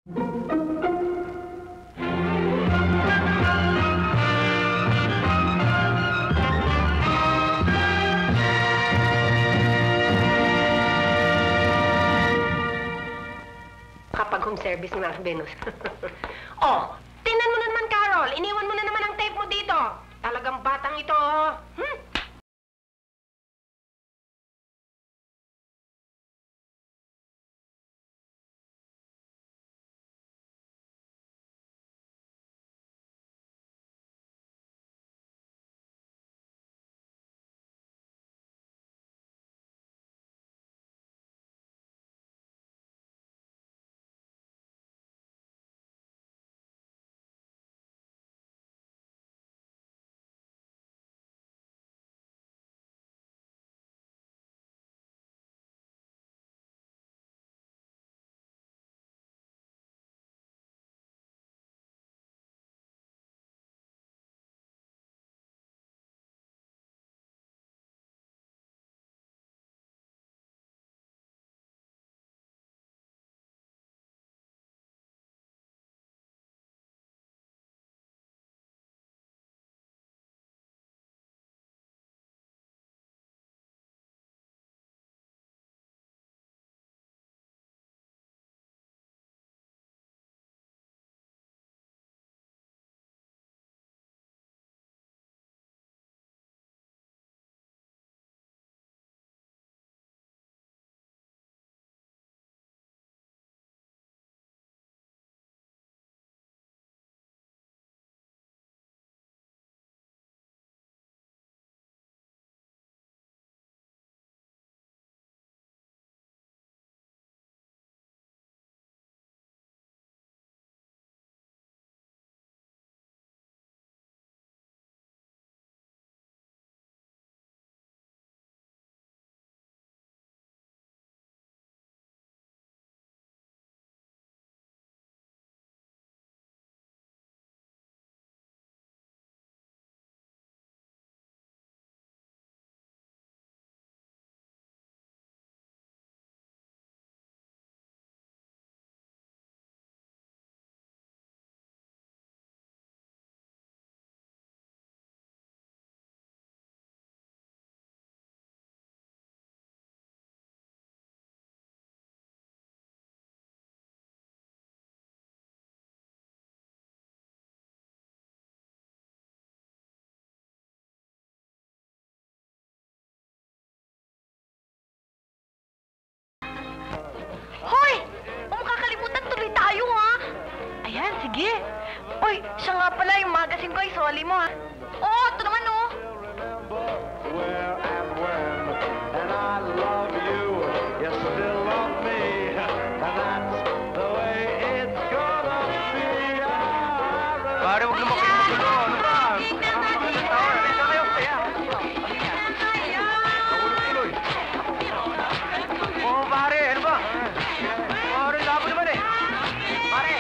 Kapag home service ni Max Venus. Oh, tingnan mo na naman, Carol. Iniwan mo na naman ang tape mo dito. Talagang batang ito, oh. Sige. Uy, siya nga pala yung magazine ko, isoli mo, ha? Oo, ito naman, oh. Pare, huwag naman kayo magulo. Ano ba? Oo, pare, ano ba? Pare, labo naman eh. Pare!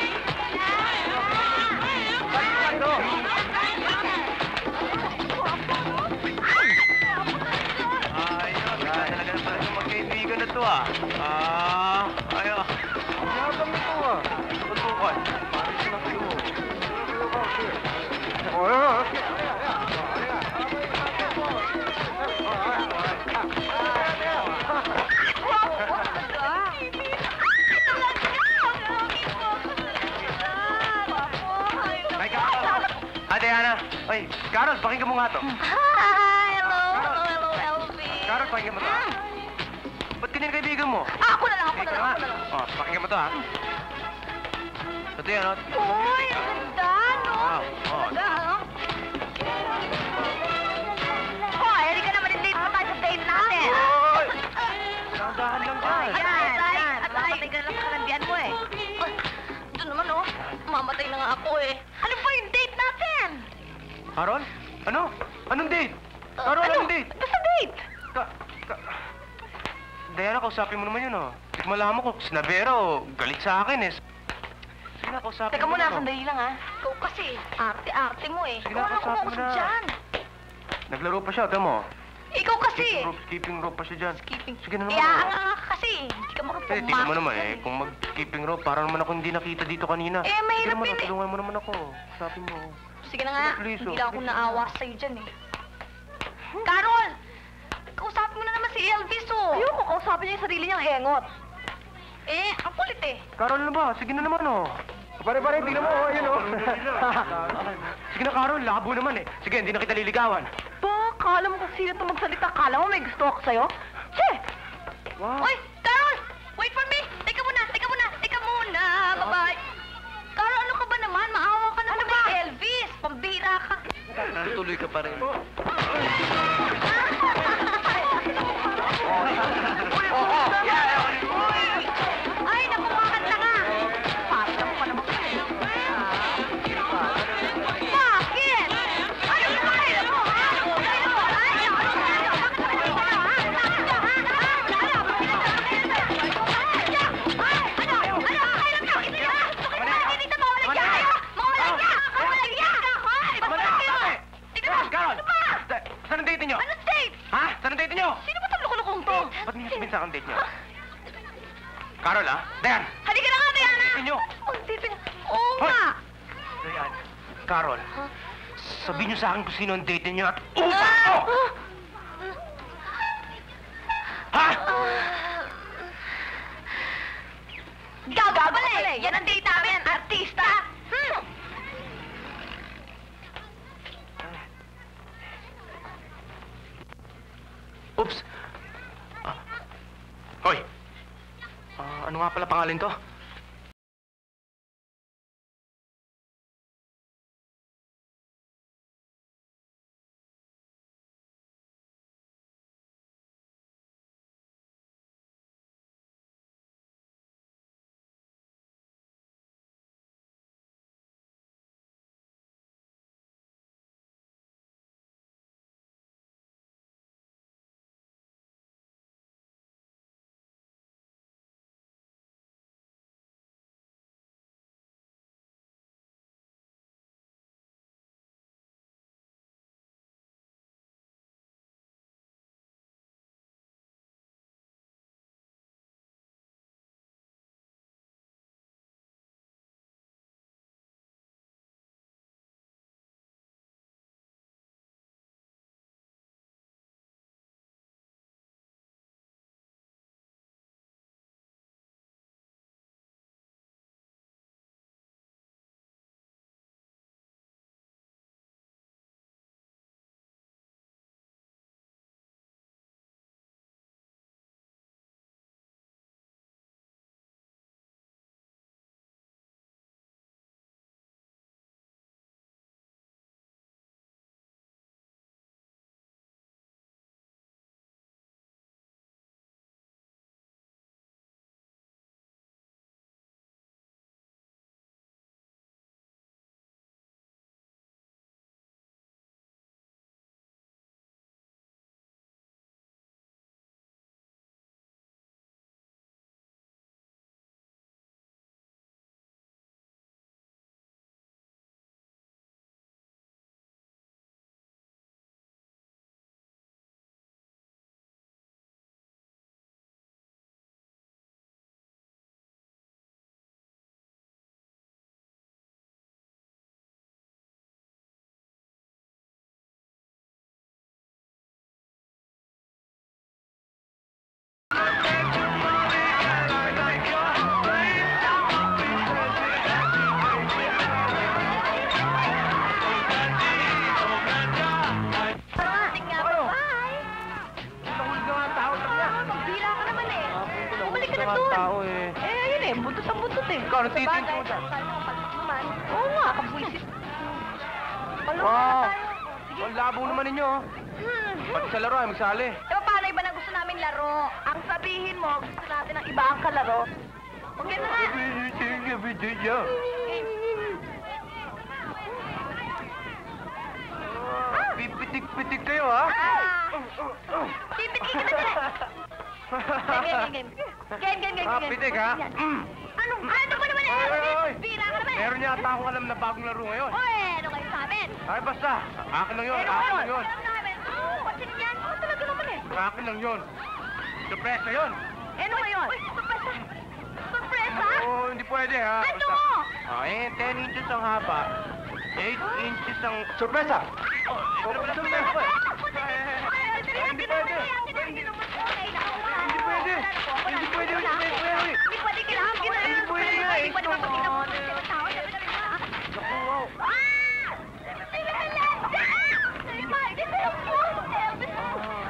Magkaibigan na to, ah. Ayaw. Yabang ito, ah. Tutukan. Pare sila kayo. Ate Ana, oy, Carol, pakinggan mo nga to. Hi! Hello, LB. Carol, pakinggan mo to, ha? Ba't kanina kaibigan mo? Ako na lang. Oh, pakinggan mo to, ha? Ito yan, oh. Uy, ang ganda, no? Oo. Hoy, hindi ka naman i-date mo tayo sa date natin. Hoy! Dahan lang dyan. Yan. At mamatay ka lang sa kalandian mo, eh. Ito naman, oh. Mamatay na nga ako, eh. Ano ba yung date natin? Carol? Ano? Anong date? Carol, anong date? Basta date. Diana, kausapin mo naman yun, oh. Hindi ko malaman ko, sinabera o galit sa akin, eh. Sige na, kausapin Teka mo muna, na, sandali lang, ha? Ikaw kasi, arte-arte mo, eh. Sige Ikaw na, na kausapin mo kumusok na. dyan. Naglaro pa siya, tama mo. Ikaw kasi. Skipping rope pa siya dyan. Skipping. Sige na naman, Kaya oh. nga kasi. Hindi ka marunong Eh, tingnan mo naman eh. Kung mag-skipping rope, parang naman ako hindi nakita dito kanina. Eh, mahirap Sige naman, yun eh. tulungan mo naman ako. Sabi mo. Sige na nga, Please, hindi oh, lang ako please. naawa sa'yo dyan eh. Carol! Kausapin mo na naman si Elvis oh. Ayoko, kausapin niya yung sarili niyang engot. Eh, ang kulit eh. Carol na ba? Sige na naman oh. Pare-pare, tingnan mo oh. Ayun oh. Sige na, Carol. Labo naman eh. Sige, hindi na kita liligawan. Ba, kala mo kung sino ito magsalita. Kala mo may gusto ako sa'yo? Che! Wow. Oy, Carol! Wait for me! Teka muna! Bye-bye! Carol, ano ka ba naman? Maawa ka naman kay Elvis! Pambira ka! Tuloy ka pa rin. Ay, nakumakanta nga! Parang pa naman kayo. Bakit? Ano ba kayo mo? Carol! Saan ang date niyo? Anong date? Ha? Saan ang date niyo? Sino ba itong loko-lokong to? Ba't niyo sabihin sa akin date niyo? Carol, ha? Dayan! Halika na nga, Diana! Date niyo! Ang date niya. Oo Hoy! nga! Dayan. Carol, sabihin niyo sa akin kung sino ang date niyo at Ah! upa ko! Ha? Gago ka pala eh! Yan ang date namin, artista! Oops! Hoy! Ano nga pala pangalan to? Ikaw, natitin ko dyan. Oo nga, kabwisit. Wow! Ang labo naman ninyo, oh. Pati sa laro ay magsali. Eh, paano iba na gusto namin laro? Ang sabihin mo, gusto natin ng iba ang kalaro. Okay na nga. Pipitik-pitik kayo, ha? Pipitik ka na dyan. Game. Pitik, ha? Ano ba naman eh? Oy! Bira ka naman. Meron yata akong alam na bagong laro ngayon. Oy, ano kayo sa amin? Ay, basta. Akin lang yun, akin lang yun. Alam namin. Oo, kasi yan. Oo, talaga naman eh. Akin lang yun. Surpresa yun. Ano ngayon? Sorpresa! Sorpresa? Oo, hindi pwede ha. Ano? Ah, 10 inches ang haba. 8 inches ang... Sorpresa! Sorpresa! Hindi pwede! Hindi pwede! Hindi pwede! Hindi pwede kailangan ko na. Hindi pwede nga eh. Hindi pwede mapakita mo sa tao. Naku, wow.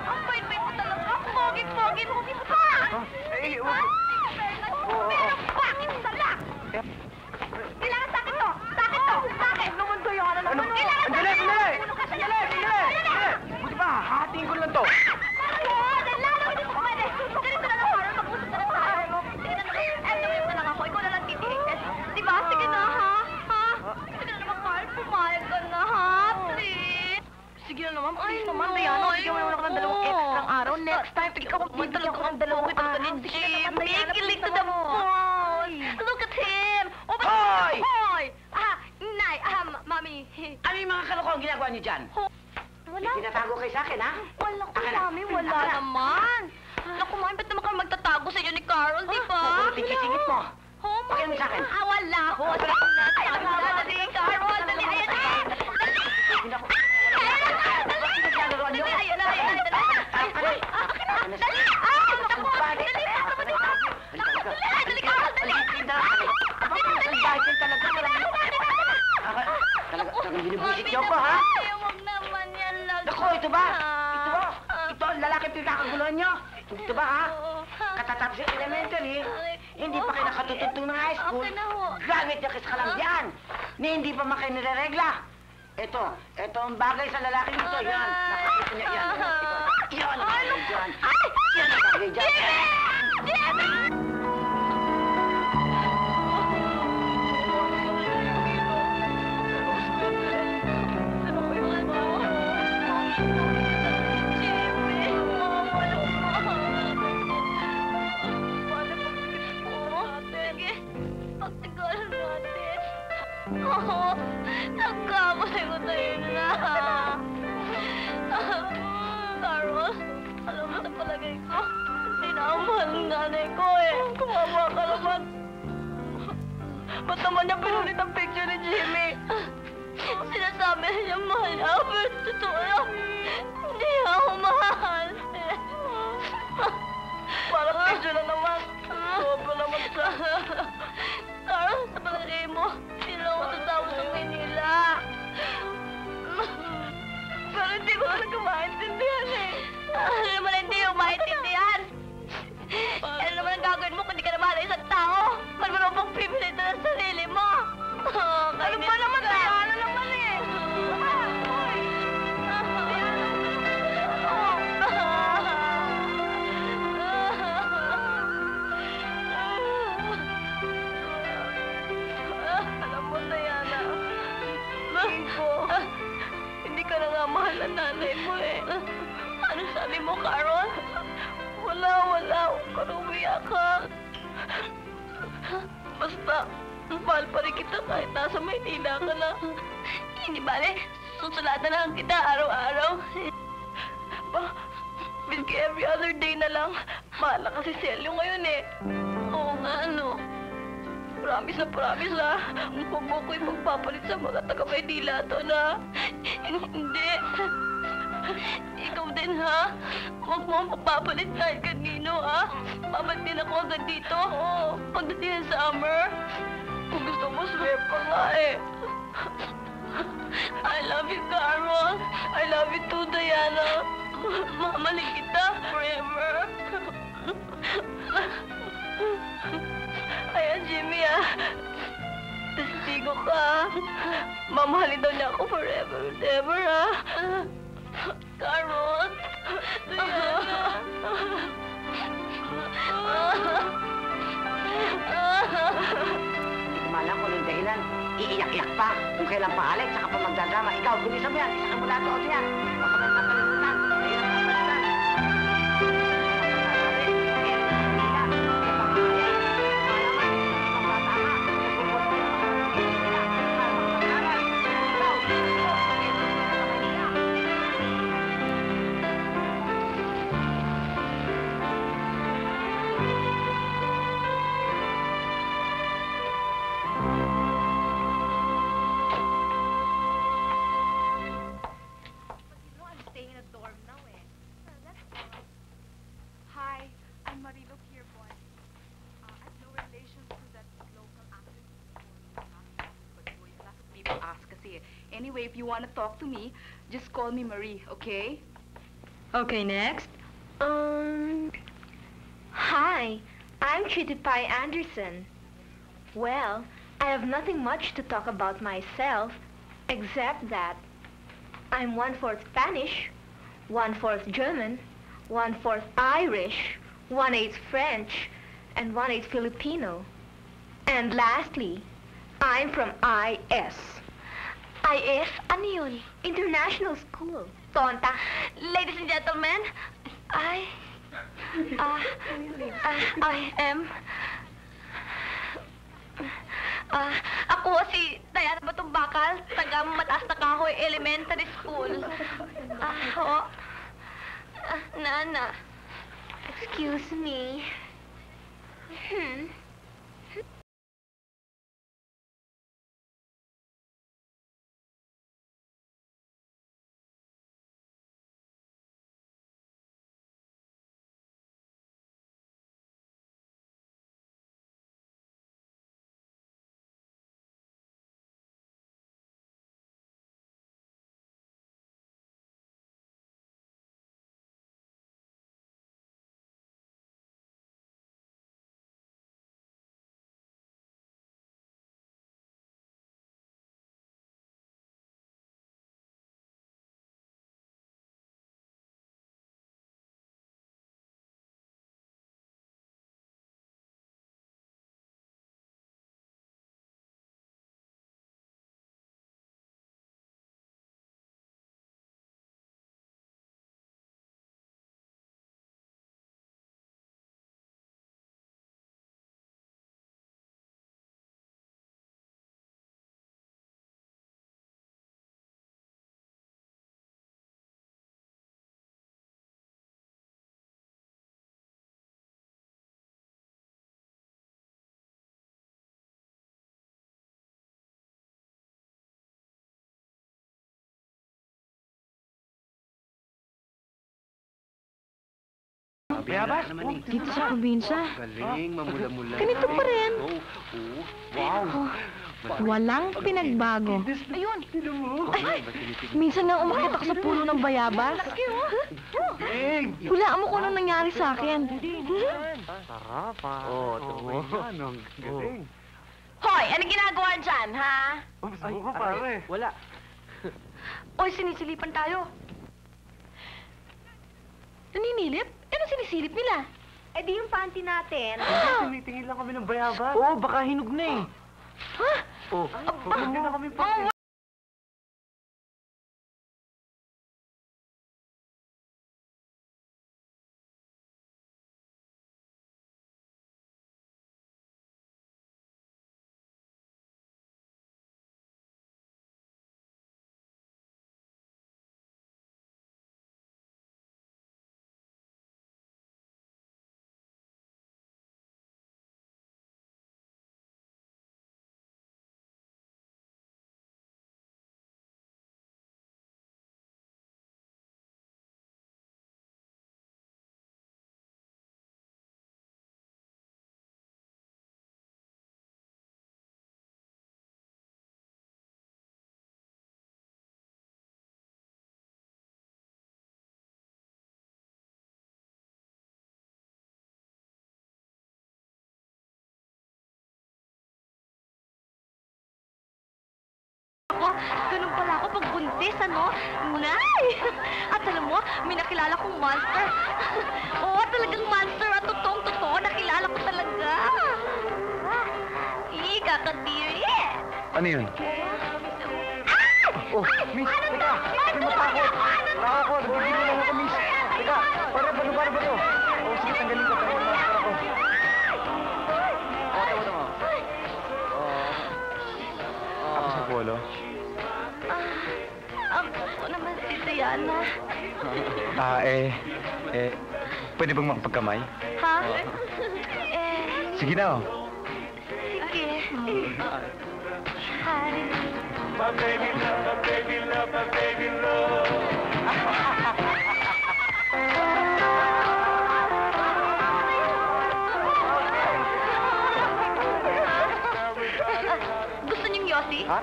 Ang bait-bait mo talaga. Ang pogi-pogi mo pa. Eh, wag... Pero bakit sala? Kailangan sa akin to. Sa akin to. Sa akin. Ano naman to yun? Ano? Andali! Buti ba, hahatiin ko lang to. Sige na naman, please naman, Diana. Bigyan mo naman ako ng dalawang extrang araw. Next time, ikaw magbibigyan ko ng dalawang araw. Jimmy, kilig to the point. Look at him. Hoy! Hoy! Nay, mami. Ano yung mga kalokohan ginagawa niyo dyan? Wala. Tinatago kayo sa akin, ha? Wala ko, Akin na. mami. Wala Akin na. naman. Naku, mami, ba't naman kayo magtatago sa inyo ni Carol, di ba? Puro tingit-tingit mo. Oh, Pakita mo sa akin. Wala ko. Dali, Carol. Dali, ayan na. Dali. Hindi ako... Bakit naglalaro niyo? Dali, ayan na. Dali. Dali! Dali. Naku, dali. Dali, Carol, dali. Dahil kayo talaga talagang binibusit niyo ko, ha? Huwag naman yan lang. Naku, ito ba? Ito ang lalaki pinakaguluhan niyo. Ito ba, ha? Katatapos yung elementary, hindi pa kayo nakatutugtog ng high school. Okay na ho. Gamit niya kasi kalambian. Ni hindi pa man kayo nireregla. Ito ang bagay sa lalaki nito. Yan, nakakita niya yan. Yan ang bagay dyan. Yan ang bagay dyan. Oo, nagkamali ko tayo na. Carol, alam mo sa palagay ko, hindi na ako mahal ng nanay ko eh. Kumawa ka naman. Ba't naman niya pinulit ang picture ni Jimmy? Sinasabi niya mahal ako, pero totoo lang, hindi ako mahal. Parang picture na naman. Sobra naman siya. Carol, sa palagay mo, hindi lang ako tatawag sa Manila. Pero hindi ko talaga maintindihan eh. Ano naman hindi yung maintindihan? Ano naman ang gagawin mo kung di ka na mahal ng isang tao? Paano mo pang privilege na ng sarili mo? Ano ba naman tayo? Ano naman eh? Alam mo, Diana, tingin ko, hindi ka na nga mahal ng nanay mo eh. Ano sabi mo, Carol? Wala. Huwag ka na umiyak, ha? Basta, mahal pa rin kita kahit nasa Maynila ka na. Hindi bale, susulatan na lang kita araw-araw. Bilki every other day na lang. Mahal na kasi si Elio ngayon eh. Oo nga, ano? Promise ha. Huwag mo ko ipagpapalit sa mga taga-Maynila to na. Hindi. Ikaw din, ha? Huwag mo ang magpapalit kahit kanino, ha? Babalik din ako agad dito. Oo. Pagdating ng summer. Kung gusto mo, swear pa nga eh. I love you, Carol. I love you too, Diana. Mamaling kita forever. Ayan, Jimmy, ah. Testigo ka. Mamahalin daw niya ako forever and ever, ah. Carol. Diana. Hindi ko malam kung anong dahilan. Iiyak-iyak pa. Kung kailan pa Alex, saka pa magdadrama. Ikaw, bilisan mo yan. Isa ka mula doon yan. Baka may papalitan. Ayun ang papalitan. Anyway, if you want to talk to me, just call me Marie, okay? Okay, next. Hi, I'm Chitty Pie Anderson. Well, I have nothing much to talk about myself, except that I'm 1/4 Spanish, 1/4 German, 1/4 Irish, 1/8 French, and 1/8 Filipino. And lastly, I'm from IS. IS? Ano yun? International School. Tonta. Ladies and gentlemen, I am... ako si Diana Batong Bakal, taga Mataas na Kahoy Elementary School. Nana. Excuse me. Bayabas? Dito sa probinsya. Galing, mamula-mula. Ganito pa rin. Wow. Walang pinagbago. Ayun. Sino mo? Minsan nga umakit ako sa puno ng bayabas. Galing. Hulaan mo kung anong nangyari sa akin. Sarap ah. Oo, tumo. Anong galing. Hoy, ano ginagawa dyan, ha? Ay, pare. Wala. Oy, sinisilipan tayo. Naninilip? Ano sinisilip nila? Eh di yung panty natin. Tinitingin lang kami ng bayabas. Oo, baka hinog na eh. Ha? Oh, huwag na kami pa. Ako, ganun pala ako pag buntis, ano? Nay! At alam mo, may nakilala kong monster. Oo, talagang monster at totoong-totoo. Nakilala ko talaga. Kakadiri. Ano yun? Oh, miss, teka! May matakot! Nakakot! Nagbibigil lang ako, miss! Teka! Para ba to? Oh, sige, tanggalin ko. Tanggalin mo maskara ko. Tama. Ako sa polo? Ako naman si Diana. Pwede bang makapagkamay? Ha? Sige na, oh. Sige. Hi. My baby love, my baby love, my baby love. Gusto niyong Yossi? Ha?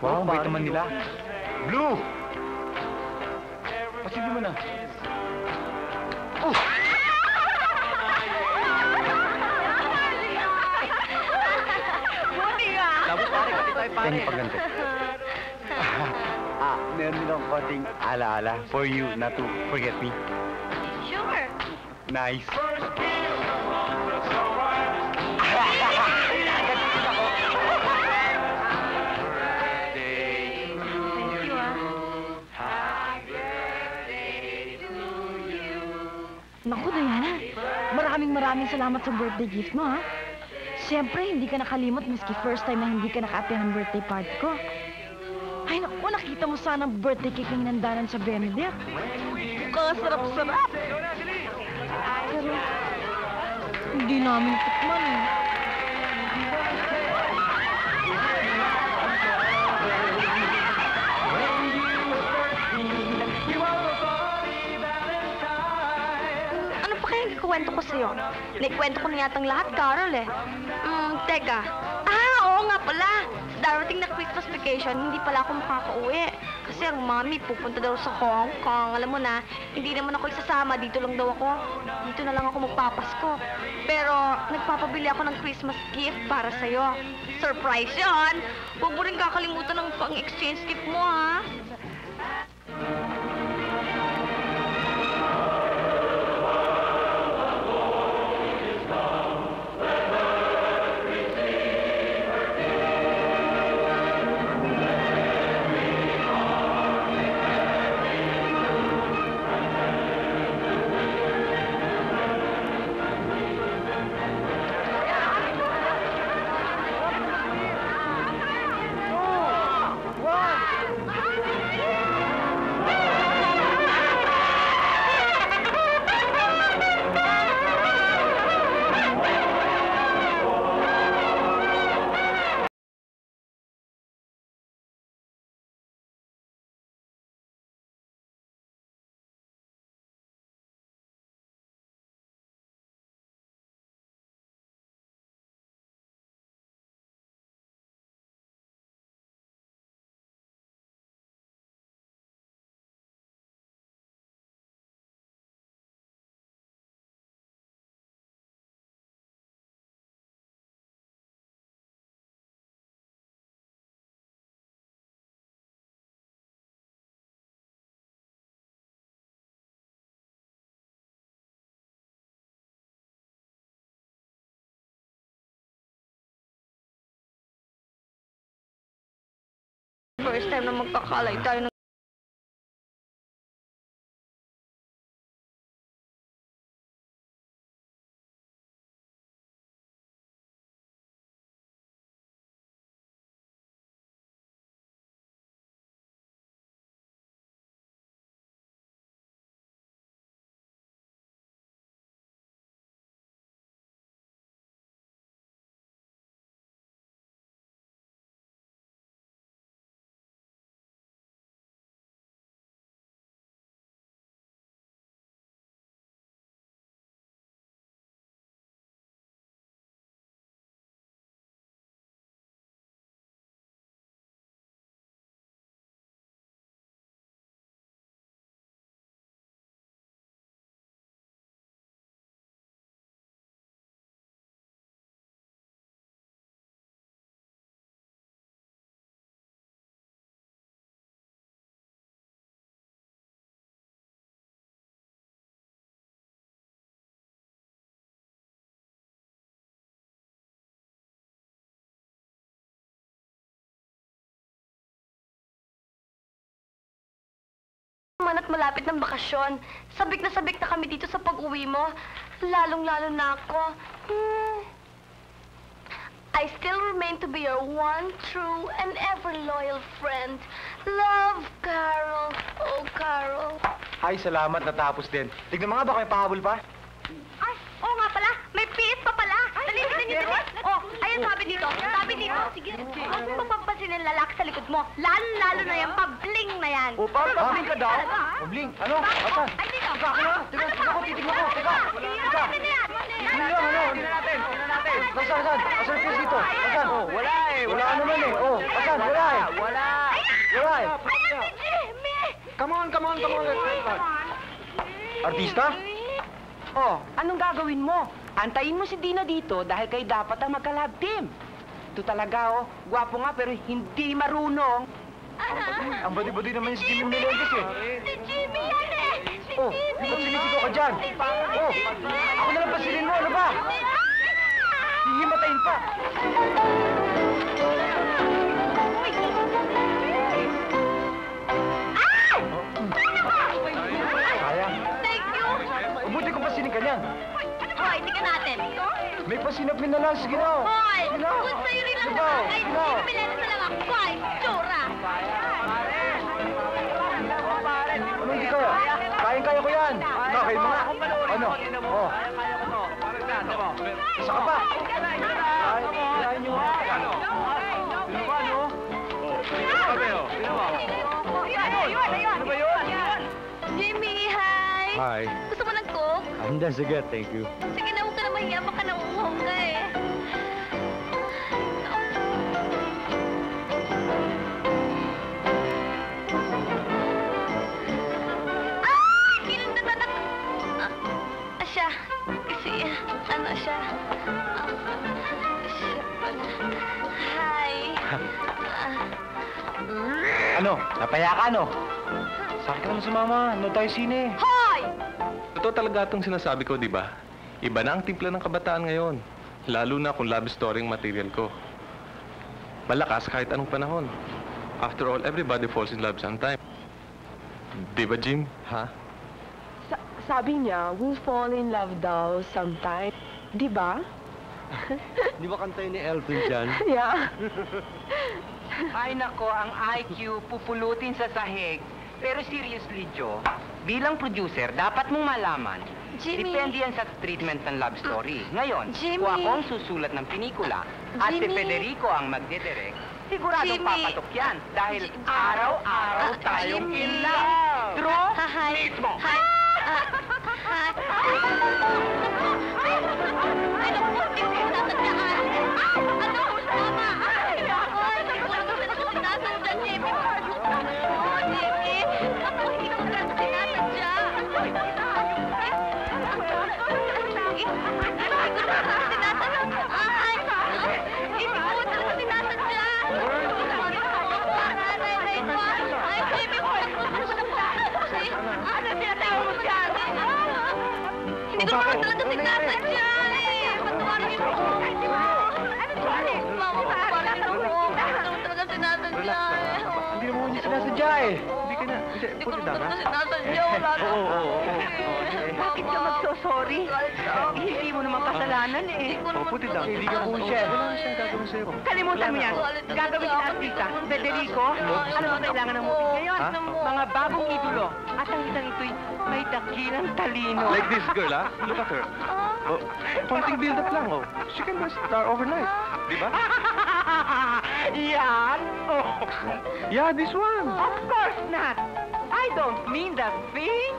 Wow, bait naman nila. Blue! Pasilbi mo na. Oh! Buti nga! Labo pare, kasi tayo pare. Thank you, pagganti. Meron din akong konting alaala for you not to forget me. Sure. Nice. Thank you, ah. Naku, Diana. Maraming salamat sa birthday gift mo, ha? Siyempre, hindi ka nakalimot maski first time na hindi ka naka-attend ng birthday party ko. Ay, naku, nakita mo sana ang birthday cake na hinandanan sa Benedict. Kasarap-sarap. Pero, hindi namin tikman, eh. Ano pa kaya ikukwento ko sa'yo? Naikwento ko na yatang lahat, Carol, eh. Teka. Oo nga pala. Sa darating na Christmas vacation, hindi pala ako makakauwi. Kasi ang mami pupunta daw sa Hong Kong. Alam mo na, hindi naman ako isasama. Dito lang daw ako. Dito na lang ako magpapasko. Pero, nagpapabili ako ng Christmas gift para sa'yo. Surprise yon! Huwag mo rin kakalimutan ng pang-exchange gift mo, ha? First time na magkakalay tayo ng... Man at malapit ng bakasyon. Sabik na kami dito sa pag-uwi mo. Lalong-lalo na ako. I still remain to be your one true and ever loyal friend. Love, Carol. Oh, Carol. Ay, salamat, natapos din. Tignan mo nga, baka may pahabol pa. Ay, oo nga pala. May PS pa pala. Dali. Oh, ayan sabi dito. Sige. Huwag mo mapapansin ang lalaki sa likod mo. Lalo na yan. Pabling na yan. O, pabling ka daw? Talaga, ha? Pabling? Ano? Asan? Ay, dito. Teka, ako na. Teka ko, titignan ko. Teka. Ano yan? Tingnan natin. Asan? Asan yung PS dito? Asan? Oh, wala eh. Wala naman eh. Oh, asan? Wala eh. Wala. Artista? Oh, anong gagawin mo? Antayin mo si Dina dito dahil kayo dapat ang magka-lab team. Ito talaga, oh. Gwapo nga pero hindi marunong. Ang badi-badi naman si Jimmy Melendez eh. Si Jimmy yan eh! Si Oh, Jimmy! ba't sinisigaw ka dyan? Oh, ako na lang pasilin mo, ano ba? Hihimatayin pa. Sayang. Thank you! Mabuti kung pasilin ka niyan. Hoy, tika natin. May pasinapin na lang, sige na. Hoy! Sige na. Kung sa'yo rin ang Sige na, sabagay, sige na. Jimmy na lang ako. Hoy, tsura! Ano hindi kaya? Kayang-kaya ko yan. Kaya mo nga. Ano? Oh. Isa ka pa. Kaya nyo nga. Ano ba, no? Ano ba yun? Jimmy, hi! Hi. Gusto mo ng coke? Handa, sige, thank you. Sige na, huwag ka na mahiya. Baka nauuhong ka eh. Ah! Kinundan na siya. Kasi, ano siya? Siya pala. Hi. Ano? Napaya ka, no? Sakit ka naman sa mama. Ano tayo sine? Hoy! Totoo talaga itong sinasabi ko, di ba? Iba na ang timpla ng kabataan ngayon. Lalo na kung love story ang material ko. Malakas kahit anong panahon. After all, everybody falls in love sometime. Di ba, Jim? Ha? Sabi niya, we'll fall in love daw sometime. Di ba? Di ba kanta yun ni Elton John? Yeah. Ay nako, ang IQ pupulutin sa sahig. Pero seriously, Joe, bilang producer, dapat mong malaman, Jimmy. depende yan sa treatment ng love story. Ngayon, Jimmy. kung ako ang susulat ng pelikula at si Jimmy. Federico ang magdidirect, siguradong Jimmy. papatok yan. Dahil Jimmy. araw-araw tayong Jimmy. in love. True? Hi. Mismo. Hi. Hi. Ay, naku, hindi ko sinasadyaan. Ano? Tama. Ay, naku, sinasadya, Jimmy. Oh, Jimmy. Naku, hindi ko sinasadya. Hindi ko naman talaga sinasadya eh. Patawarin niyo po. Mama, patawarin niyo po. Hindi ko naman talaga sinasadya eh. Hindi naman niya sinasadya eh. Hindi ka na. Hindi ko naman talaga sinasadya. Wala na. Bakit ka magsosorry? Hindi mo naman kasalanan eh. Hindi ko naman Puti lang. talaga Hindi ka po siya. sinasadya. Wala na siyang gagawin sa'yo. Kalimutan mo yan. Gagawin kita artista. Federico, ano ba kailangan ng movie ngayon? Ha? Mga bagong idolo. At ang isang ito'y may dakilang talino. Like this girl, ha? Look at her. Oh, konting build-up lang, oh. She can be a star overnight. Di ba? Yan? Oh, Yeah, this one. of course not. I don't mean that thing.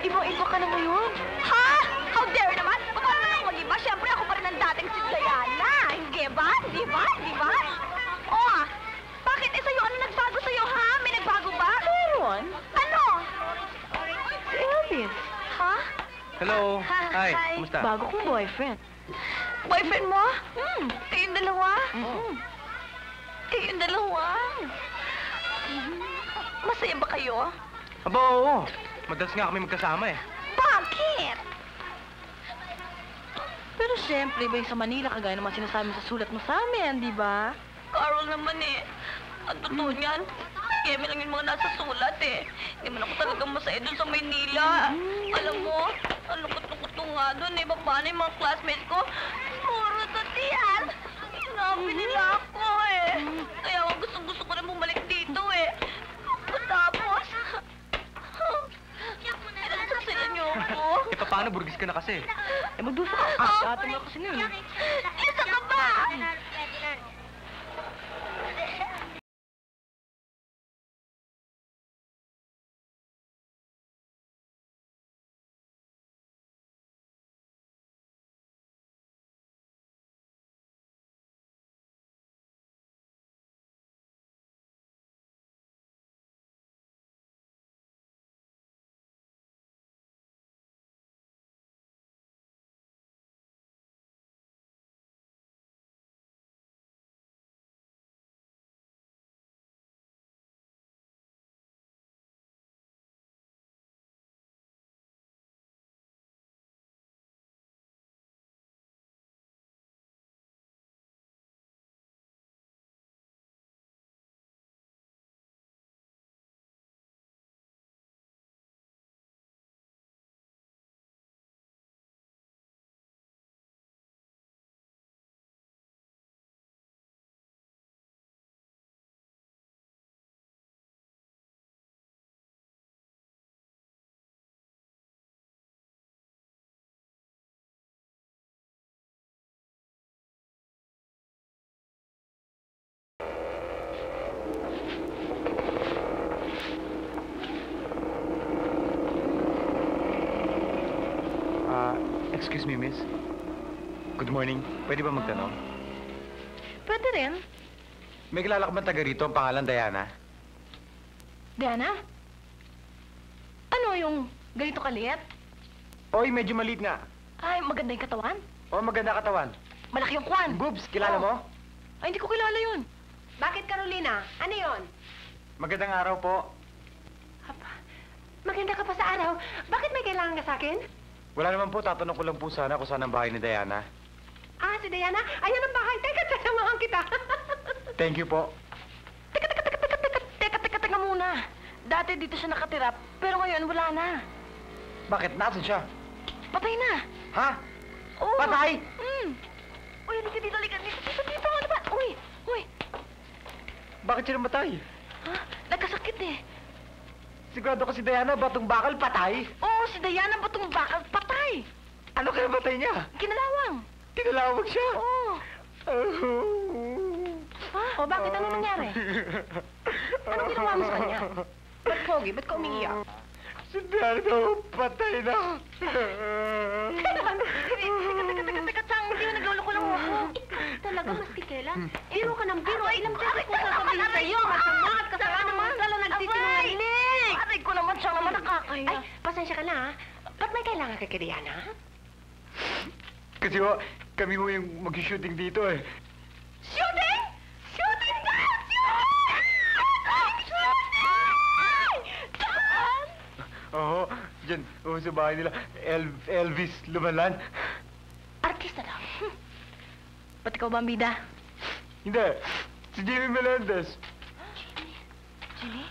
Ibang-iba ka na ngayon. Ha? How dare naman? Paano naman ako, di ba? Siyempre ako pa rin ang dating si Diana. Hindi ba? Di ba? Di ba? Oh, bakit sa'yo? Ano nagbago sa'yo, ha? May nagbago ba? Meron. Ano? Si Elvis. Ha? Hello. Hi. Hi. Kumusta? Bago kong boyfriend. Boyfriend mo? Kayong dalawa? Kayong dalawa? Masaya ba kayo? Aba, oo. Madalas nga kami magkasama eh. Bakit? Pero siyempre, ba sa Manila, kagaya naman sinasabi mo sa sulat mo sa amin, di ba? Carol naman eh. Ang totoo niyan, kemi lang yung mga nasa sulat eh. Hindi man ako talagang masaya doon sa Maynila. Alam mo, ang lungkot-lungkot ko nga doon eh. Paano yung mga classmates ko? Puro tatiyan. Sinabi nila ako eh. Kaya ako gusto ko rin bumalik dito eh. Tapos, pinagsak sila niyo ako. Eh, paano? Burgis ka na kasi. Eh, magdusa ka. Ate mo kasi ngayon. Isa ka ba? Excuse me, miss. Good morning. Pwede ba magtanong? Pwede rin. May kilala ka ba taga rito ang pangalan Diana? Diana? Ano yung ganito kaliit? Oy, medyo maliit nga. Ay, maganda yung katawan. O, maganda katawan. Malaki yung kwan. Boobs, kilala mo? Ay, hindi ko kilala yun. Bakit, Carolina? Ano yon? Magandang araw po. Maganda ka pa sa araw. Bakit may kailangan ka sa akin? Wala naman po, tatanong ko lang po sana kung saan ang bahay ni Diana. Ah, si Diana? Ayan ang bahay. Teka, sasamahan kita. Thank you po. Teka muna. Dati dito siya nakatira, pero ngayon wala na. Bakit? Nasaan siya? Patay na. Ha? Oo. Patay? Uy, halika dito. Dito. Ano ba? Uy. Bakit siya namatay? Ha? Nagkasakit eh. Sigurado ko si Diana, batong bakal, patay. Oo, si Diana batong bakal, patay. Ano kaya matay niya? Kinalawang. Tinalawag siya. Oo. Ha? O, bakit? Ano nangyari? Anong ginawa mo sa kanya? Ba't pogi? Ba't ka umiiyak? Si Diana, patay na. Teka, Chang, hindi mo nagluloko lang ako. Talaga, mas kikela. Biro ka ng biro. Ilang beses ko sasabihin sa'yo. Masama at kasalanan mo. Lalo nagsisinungaling. Aray ko naman, Chang, naman nakakaya. Ay, pasensya ka na, ha? Ba't may kailangan kay Diana? Kasi ho, kami ho yung mag-shooting dito eh. Shooting? Shooting ka! Oo, dyan, sa bahay nila. Elvis Lumalan. Artista daw. Ba't ikaw ba ang bida? Hindi, si Jimmy Melendez. Jimmy?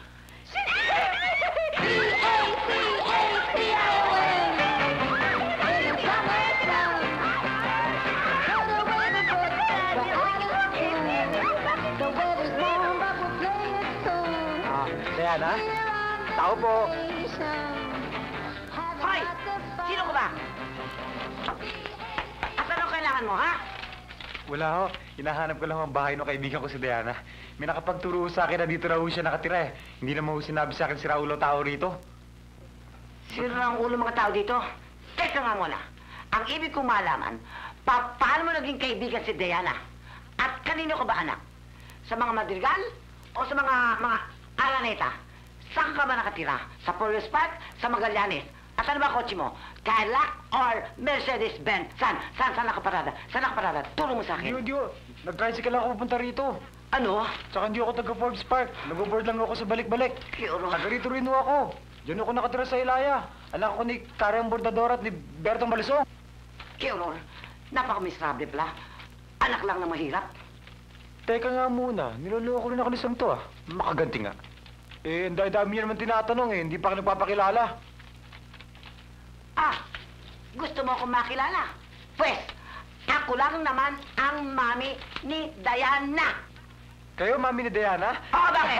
Diana? Tao po. Hoy! Sino ka ba? At ano kailangan mo, ha? Wala ho. Hinahanap ko lang ang bahay ng kaibigan ko si Diana. May nakapagturo sa akin na dito raw siya nakatira eh. Hindi naman ho sinabi sa akin si Raulo tao rito. Sino ang ulo mga tao dito? Teka nga muna. Ang ibig kong malaman, paano mo naging kaibigan si Diana? At kanino ka ba anak? Sa mga Madrigal? O sa mga Araneta? Saan ka ba nakatira? Sa Forest Park? Sa Magallanes? At ano ba kotse mo? Cadillac or Mercedes-Benz? Saan nakaparada? Saan nakaparada? Turo mo sa akin. Hindi, nag-tricycle ako pupunta rito. Ano? Tsaka hindi ako taga-Forbes Park. Nag-board lang ako sa balik-balik. Kiro. Taga rito rin ako. Diyan ako nakatira sa Ilaya. Anak ko ni Karen Bordador at ni Bertong Balisong. Kiro, napaka-miserable pala. Anak lang na mahirap. Teka nga muna, niloloko rin ako ni Sam to ah. Makaganti nga. Eh, ang dami niya naman tinatanong eh, hindi pa ka nagpapakilala. Ah, gusto mo akong makilala? Pwes, ako lang naman ang mami ni Diana. Kayo, mami ni Diana? Oo, bakit?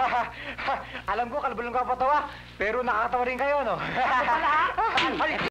Alam ko, kalbo lang kapatawa, pero nakakatawa rin kayo, no? Ako pala, ha?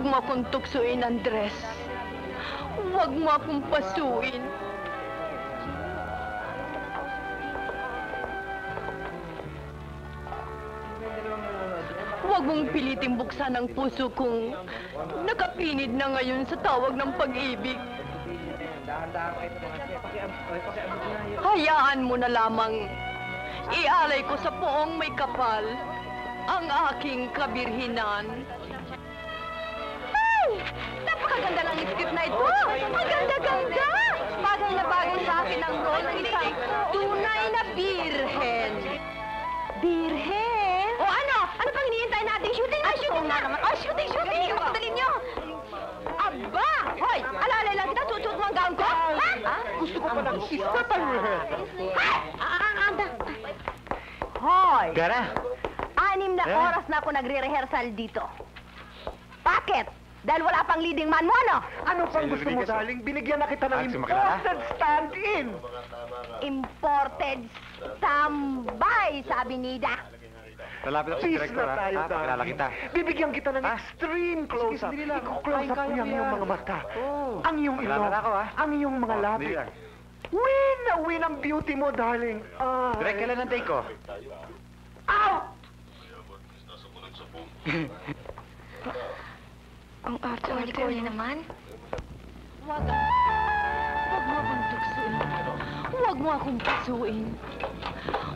Huwag mo akong tuksuin, Andres. Huwag mo akong pasuin. Huwag mong piliting buksan ang puso kong nakapinid na ngayon sa tawag ng pag-ibig. Hayaan mo na lamang ialay ko sa poong may kapal ang aking kabirhinan. Napakaganda ng script na ito! Ang ganda-ganda! Bagay na bagay sa akin ang role ng isang tunay na birhen. Birhen? O ano? Ano pang hinihintay nating shooting? Ay, shooting na! Ay, shooting! Hindi ka magpadalin nyo! Aba! Hoy! Alalay lang kita, susuot mo ang gown ko? Ha? Gusto ko pa nag-isa tayo. Hoy! Gara? 6 na oras na ako nagre-rehearsal dito. Bakit? Dahil wala pang leading man mo, ano? Ano pang gusto mo, darling? Binigyan na kita ng imported stand-in. Imported tambay, sabi ni Ida. Lalapit ako sa director, ha? Pakilala kita. Bibigyan kita ng extreme close-up. Iko-close up mo yung iyong mga mata. Ang iyong ilong. Ang iyong mga labi. Win na win ang beauty mo, darling. Direk, kailan ang take ko? Out! Ang arte-arte naman. Huwag mo akong tuksuin. Huwag mo akong pasuin.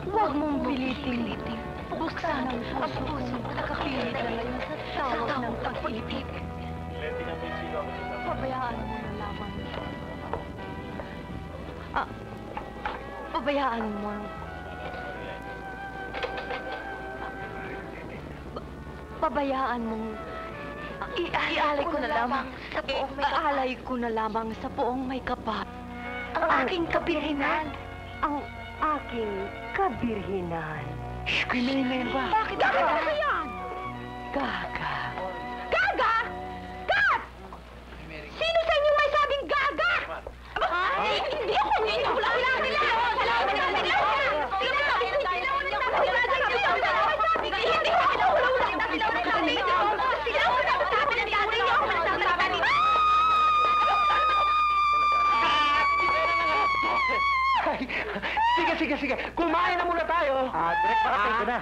Huwag mong piliting. Buksan ang puso kong nakapilit na ngayon sa tawag ng pag-ibig. Pabayaan mo na lamang. Pabayaan mo. Pabayaan mong ialay ko na lamang sa poong may kapal. Ialay ko na lamang sa poong may kapal. Ang aking kabirhinan. Ang aking kabirhinan. Shh, kinayin ba? Bakit gaga yan? Gaga. Gaga? Kat! Sino sa inyo may sabing gaga? Hindi ako. Wala nila. sige. Kumain na muna tayo. Direk, parating ka na.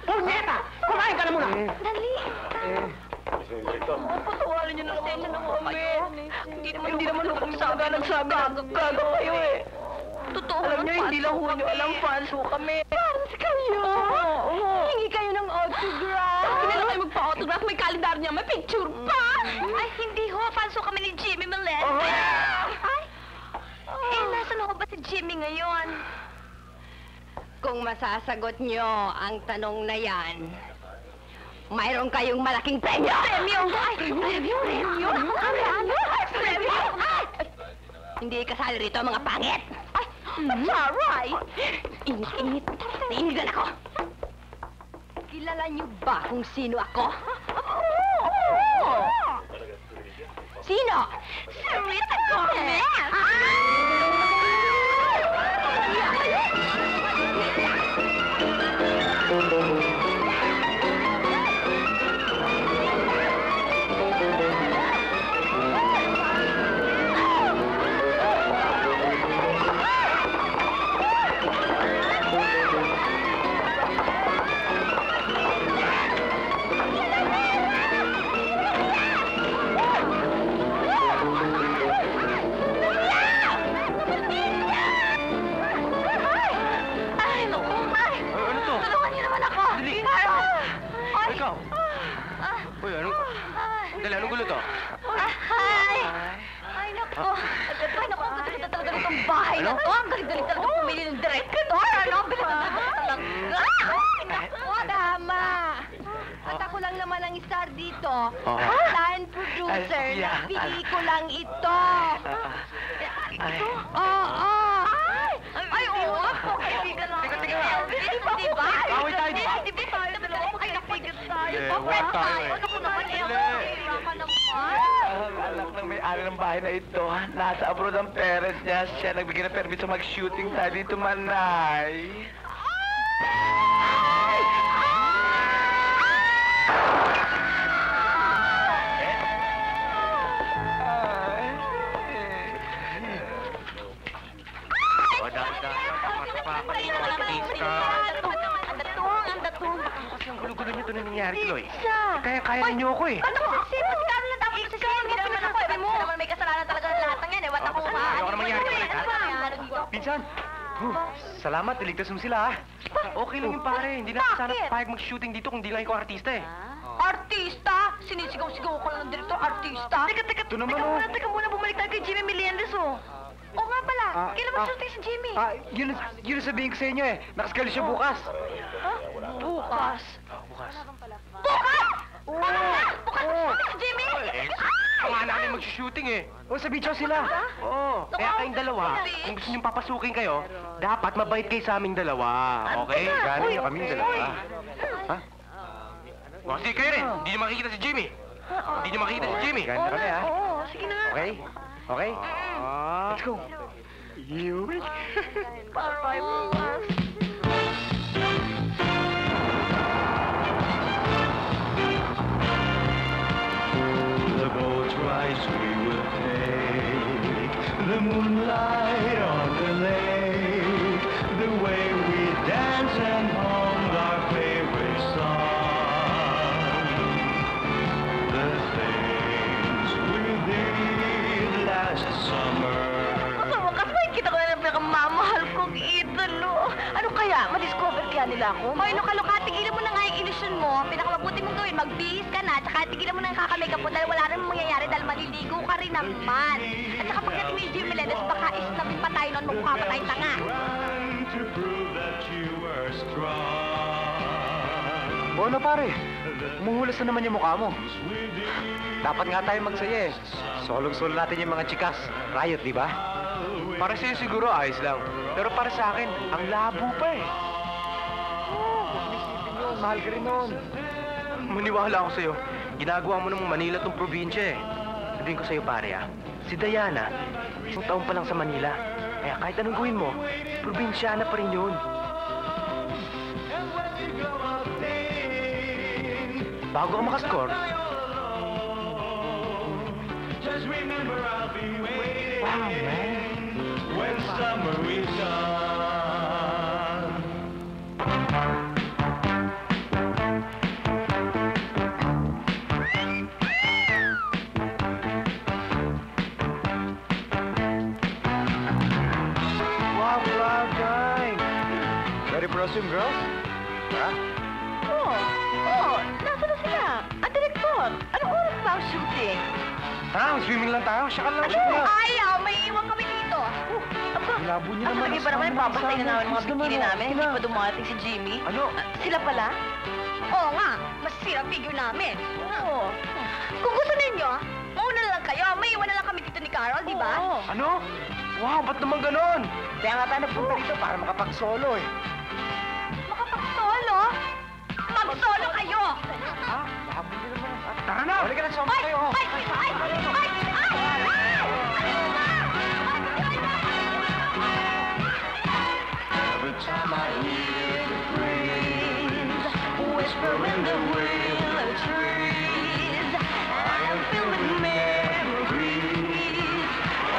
Punyeta! Kumain ka na muna! Dali. Patawarin niyo na naman kami. Hindi naman ako kami nagsabi gago kayo eh. Totoo alam niyo, hindi lang ho niyo alam, fans ho kami. Fans kayo? Hingi kayo ng autograph. Hindi na kayo magpa-autograph, may kalendar niya, may picture pa. Ay, hindi ho. Fans ho kami ni Jimmy Melendez. Ay. Nasaan ho ba si Jimmy ngayon? Kung masasagot nyo ang tanong na yan, mayroon kayong malaking premyo! Premyo! Ay, premyo! Premyo! Hindi kasali rito mga pangit! Ay, Saray! Init! Nainigan ako! Kilala niyo ba kung sino ako? Sino? Si Rita Gomez! Uy, anong gulo to? Ay, naku. Ay, naku. Ang ganda talaga nitong bahay na to. Ang galing-galing talaga pumili ng director. Ano? Ang galing talaga. Ay, naku. Tama. At ako lang naman ang star dito. Line producer ng pelikulang ito. Oo. Ay, oo. Ako, kaibigan ako. Di ba? Away tayo, di ba? Di ba? Ay, nakikigan tayo. Wag tayo eh. Ano ko naman eh. Hirapan naman. Anak ng may-ari ng bahay na ito, nasa abroad ang parents niya. Siya nagbigay ng permit sa mag-shooting tayo dito, Manay. Ang datong. Kasi ang gulo-gulo nito na nangyari, Chloe. Isa. Kaya ninyo ako eh. Ano ko? Sino? Si Carol na tapos si Carol. Hindi naman ako. Sabi mo. Naman may kasalanan talaga lahat ng yan eh. What ako ba? Ayoko na mangyari ka ulit, ha? Ha? Pinsan! Salamat, niligtas mo sila, ha? Okay lang yung pare. Hindi na ako sana Bakit? payag mag-shooting dito kung di lang ikaw artista eh. Artista? Sinisigaw-sigaw ko lang ng direktor, artista? Teka, Ito naman, oh. teka muna, bumalik tayo kay Jimmy Melendez, oh. Oo nga pala, kailan ba shooting si Jimmy? Yun ang sabihin ko sa inyo eh. Nakaskali siya bukas. Bukas? Bukas. Bukas? Bukas shooting si Jimmy? Ang nga namin mag-shooting eh. Sa beach house sila. Oo. Kaya kayong dalawa, kung gusto niyong papasukin kayo, dapat mabait kayo sa aming dalawa. Okay? Gano'n niyo kaming dalawa. Ha? O, sige kayo rin. Hindi niyo makikita si Jimmy. Hindi niyo makikita si Jimmy. Gano'n kami, ha? Oo, sige na. Okay? Okay? Let's go. You. Aray, bukas. The boat rides we will take, the moonlight on the lake, the way we dance and hum our favorite song, the things we did last summer. Sa wakas, makikita ko na ng pinakamamahal kong idolo. Ano kaya? Ma-discover kaya nila ako? Hoy, Luka, tigilan mo na nga yung ilusyon mo. Pinakamabuti mong gawin, magbihis ka na, tsaka tigilan mo na yung kakamakeup mo dahil wala rin mangyayari dahil maliligo ka rin naman. At saka pagdating ni Jimmy Melendez, baka isnabing pa tayo noon, mukha pa tayong tanga. Trying to prove that you were strong. O ano pare? Umuhulas na naman yung mukha mo. Dapat nga tayo magsaya eh. Solong-solo natin yung mga chikas. Riot, di ba? Para sa'yo siguro ayos lang. Pero para sa akin, ang labo pa eh. Mahal ka rin noon. Maniwala ako sa'yo. Ginagawa mo namang Manila tong probinsya eh. Sabihin ko sa'yo pare si Diana, isang taon pa lang sa Manila. Kaya kahit anong gawin mo, probinsyana pa rin yun. Bago ka makascore, Just remember I'll be waiting wow, man. when summer is done. Costume Girls? Ha? Oo, nasa na sila? Ang direktor, anong oras ba ang shooting? Tara, swimming lang tayo. Siya lang, Ayaw, may iwan kami dito. Aba, Labo niyo ang naman. lagi ba naman ipapastay na namin mga bikini namin? Hindi pa dumating si Jimmy? Ano? Sila pala? Oo nga, masisira ang figure namin. Oo. Kung gusto ninyo, mauna na lang kayo. May iwan na lang kami dito ni Carol, di ba? Oo. Ano? Wow, ba't naman ganon? Kaya nga tayo nagpunta dito para makapag-solo eh. Makapag-solo? Mag-solo kayo! Ha? Labo niyo naman. Tara na! Halika na, sumama kayo. Ay! Ay! Every time I hear the breeze whisper in the willow trees, I am filled with memories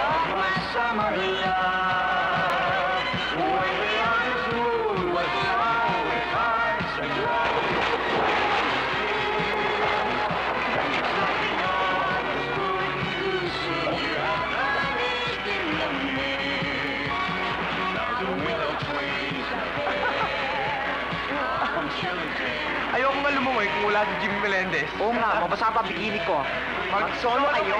of my summer love. When the honest moon was low with hearts aglow. Ayoko nga lumungoy kung wala si Jimmy Melendez. Oo nga, mabasa pa bikini ko. Mag-solo kayo.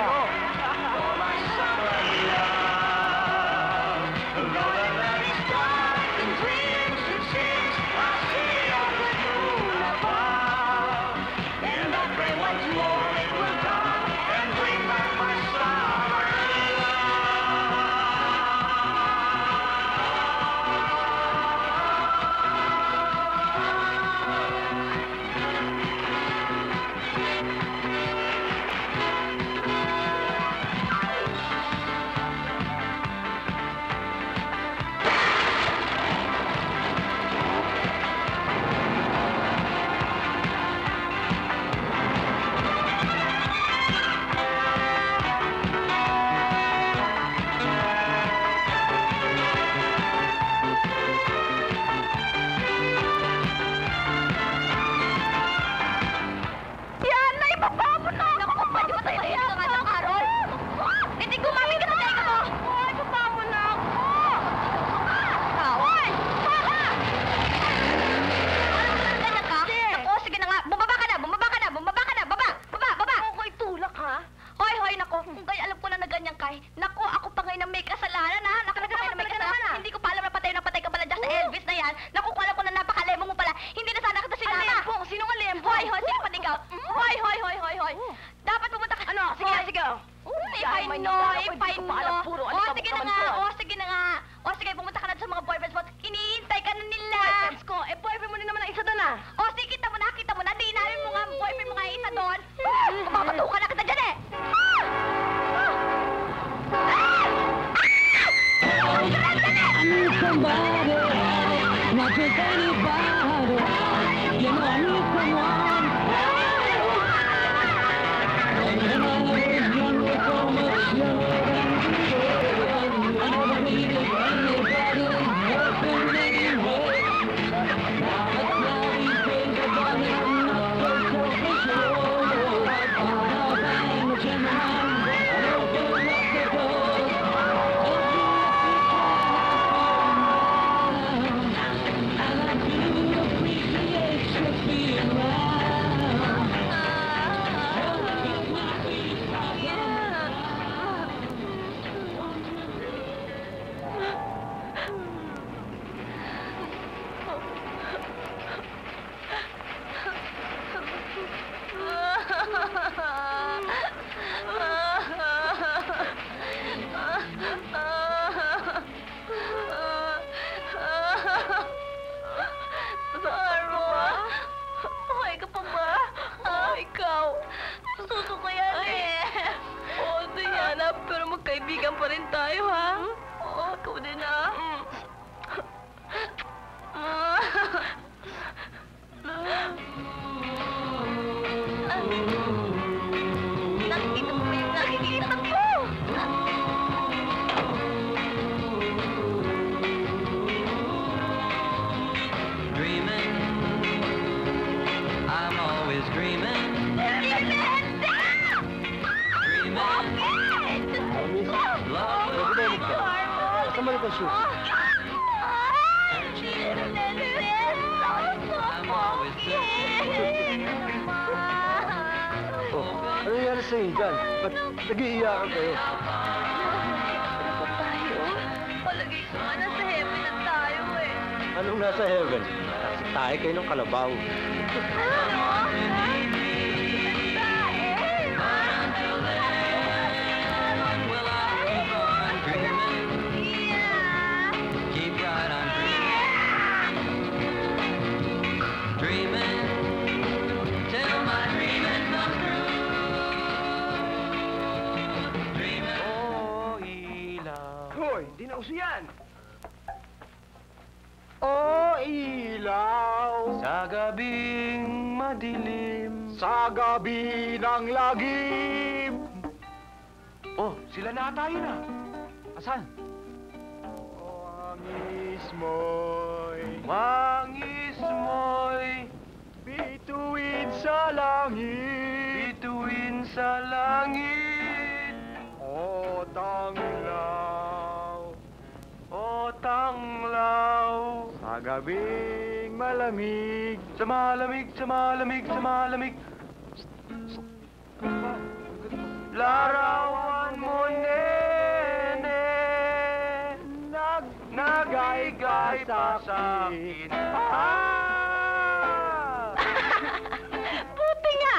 Nako, ako pa ngayon na may kasalanan, ha? Naku, ako na may kasalanan. Hindi ko pa alam na patay ka pala dyan sa Elvis na yan. Naku, kung alam ko na napakalemong mo pala, hindi na sana kita sinama. Alembong? Sino nga lembong? Hoy, hoy, sino pa ikaw? Hoy, hoy, hoy, hoy, hoy. Dapat pumunta ka. Ano? Sige, sige. Ipay no. O, sige na nga. O, sige na nga. O, sige, pumunta ka na sa mga boyfriends mo. Hinihintay ka na nila. Boyfriends ko? Eh, boyfriend mo din naman ang isa doon, ah. O, sige, kita mo na. Di namin mo nga, boyfriend mo nga yung isa doon. Papatukan na kita dyan, eh. Not just anybody. You know I need someone. And I was younger, so much younger than before. I never needed anybody helping anyway. But now these days are gone and I'm not so self-assured. I'll bang the gentleman and open up the door. Pero magkaibigan pa rin tayo, ha? Oo, ikaw din, ha? Nakikita mo ba yung nakikita ko? Dreaming, I'm always dreaming. Saan ba ito shoot? Oh, ano nangyari sa inyo dyan? Ba't nag-iiyakan kayo? Palagay ko nga nasa heaven na tayo eh. Anong nasa heaven? Tayo kayo ng kalabaw. Hoy, di na uso yan. Oh, ilaw! Sa gabing madilim. Sa gabi ng lagim! Oh, sila na tayo na. Asan? Wangis mo'y Wangis mo'y bituin sa langit. bituin sa langit. O tanglaw, O tanglaw. sa gabing malamig. Sa malamig, sa malamig, sa malamig. Larawan mo, nene. Nagaygay pa sa akin. Ah! Buti nga!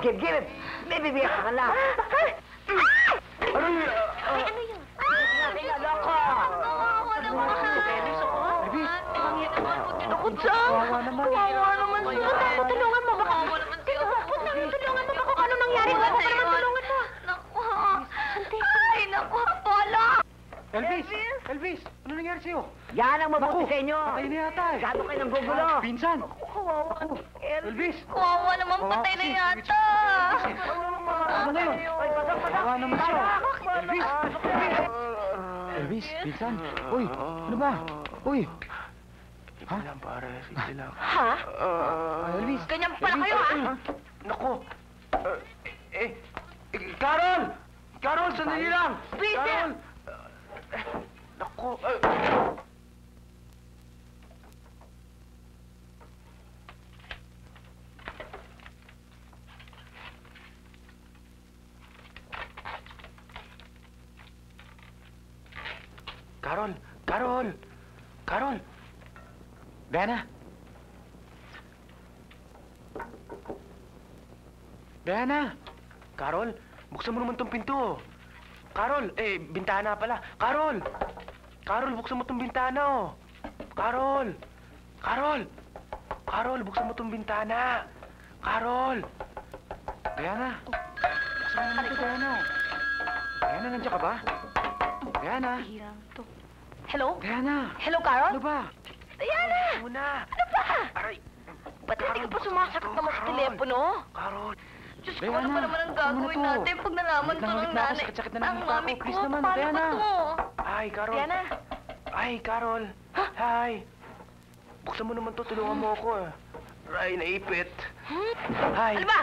Give it! Baby, biyak ka lang! Ano yun? Ano yun? Naloko! Ako dyan! Kawawa naman siya! Tulungan mo baka! Huwag namin tulungan mo baka kung ano nangyari ko! Baka naman tulungan mo! Naku! Ay, naku! Pala! Elvis! Elvis! Ano nangyari sa'yo? Yan ang mabuti sa inyo! Patay na yata eh. Gado kayo ng gugulo! Pinsan! Kawawa! Elvis! Kawawa naman patay na yata! Ano na yun? Kawawa naman siya. Elvis! Elvis! Pinsan! Uy! Ano ba? Uy! Ha? Lang, pare. Sige lang. Ha? Elvis! Ganyan pala kayo, ha? Naku! Carol! Carol, sandali lang! Peter! Carol! Naku! Carol! Carol! Carol! Diana! Diana! Carol, buksan mo naman tong pinto. Carol, bintana pala. Carol! Carol, buksan mo tong bintana, oh. Carol! Carol! Carol, buksan mo tong bintana. Carol! Diana! Buksan mo naman ito, Diana. Diana, nandiyan ka ba? Diana! Hirang to. Hello? Diana! Hello, Carol? Ano ba? Diana! Muna! Ano ba? Aray! Ba't hindi ka pa sumasagot naman sa telepono? Carol! Diyos ko, ano ba naman ang gagawin natin pag nalaman to ng nanay? Sakit-sakit na Ang nakita mami ko. ko, Please naman, paano Diana. ba to? Ay, Carol! Diana? Ay, Carol! Hi! Buksan mo naman to, tulungan mo ako. Ay, naipit. Hi! Ano ba?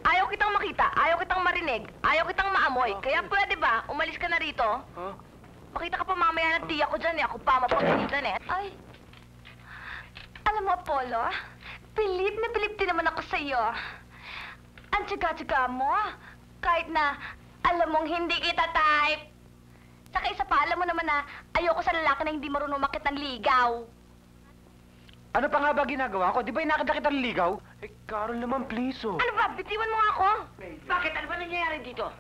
Ayaw kitang makita, ayaw kitang marinig, ayaw kitang maamoy. Kaya pwede ba, umalis ka na rito? Huh? Makita ka pa mamaya ng tiya ko dyan eh. Ako pa mapagalitan eh. Ay. Alam mo, Apollo, bilib na bilib din naman ako sa'yo. Ang tsaga-tsaga mo, kahit na alam mong hindi kita type. Saka isa pa, alam mo naman na ayoko sa lalaki na hindi marunong makit ng ligaw. Ano pa nga ba ginagawa ko? Di ba inakita kita ng ligaw? Carol naman, please, oh. Ano ba? Bitiwan mo nga ako? Bakit? Ano ba nangyayari dito?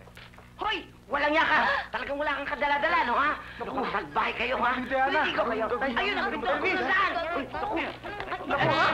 Hoy! Walang yaka! Talagang wala kang kadala-dala, no, ha? Naku, salbahe kayo, ha? Diana! Hindi ko kayo. Ayun ang pinto! Saan? Uy, naku! Naku, ha?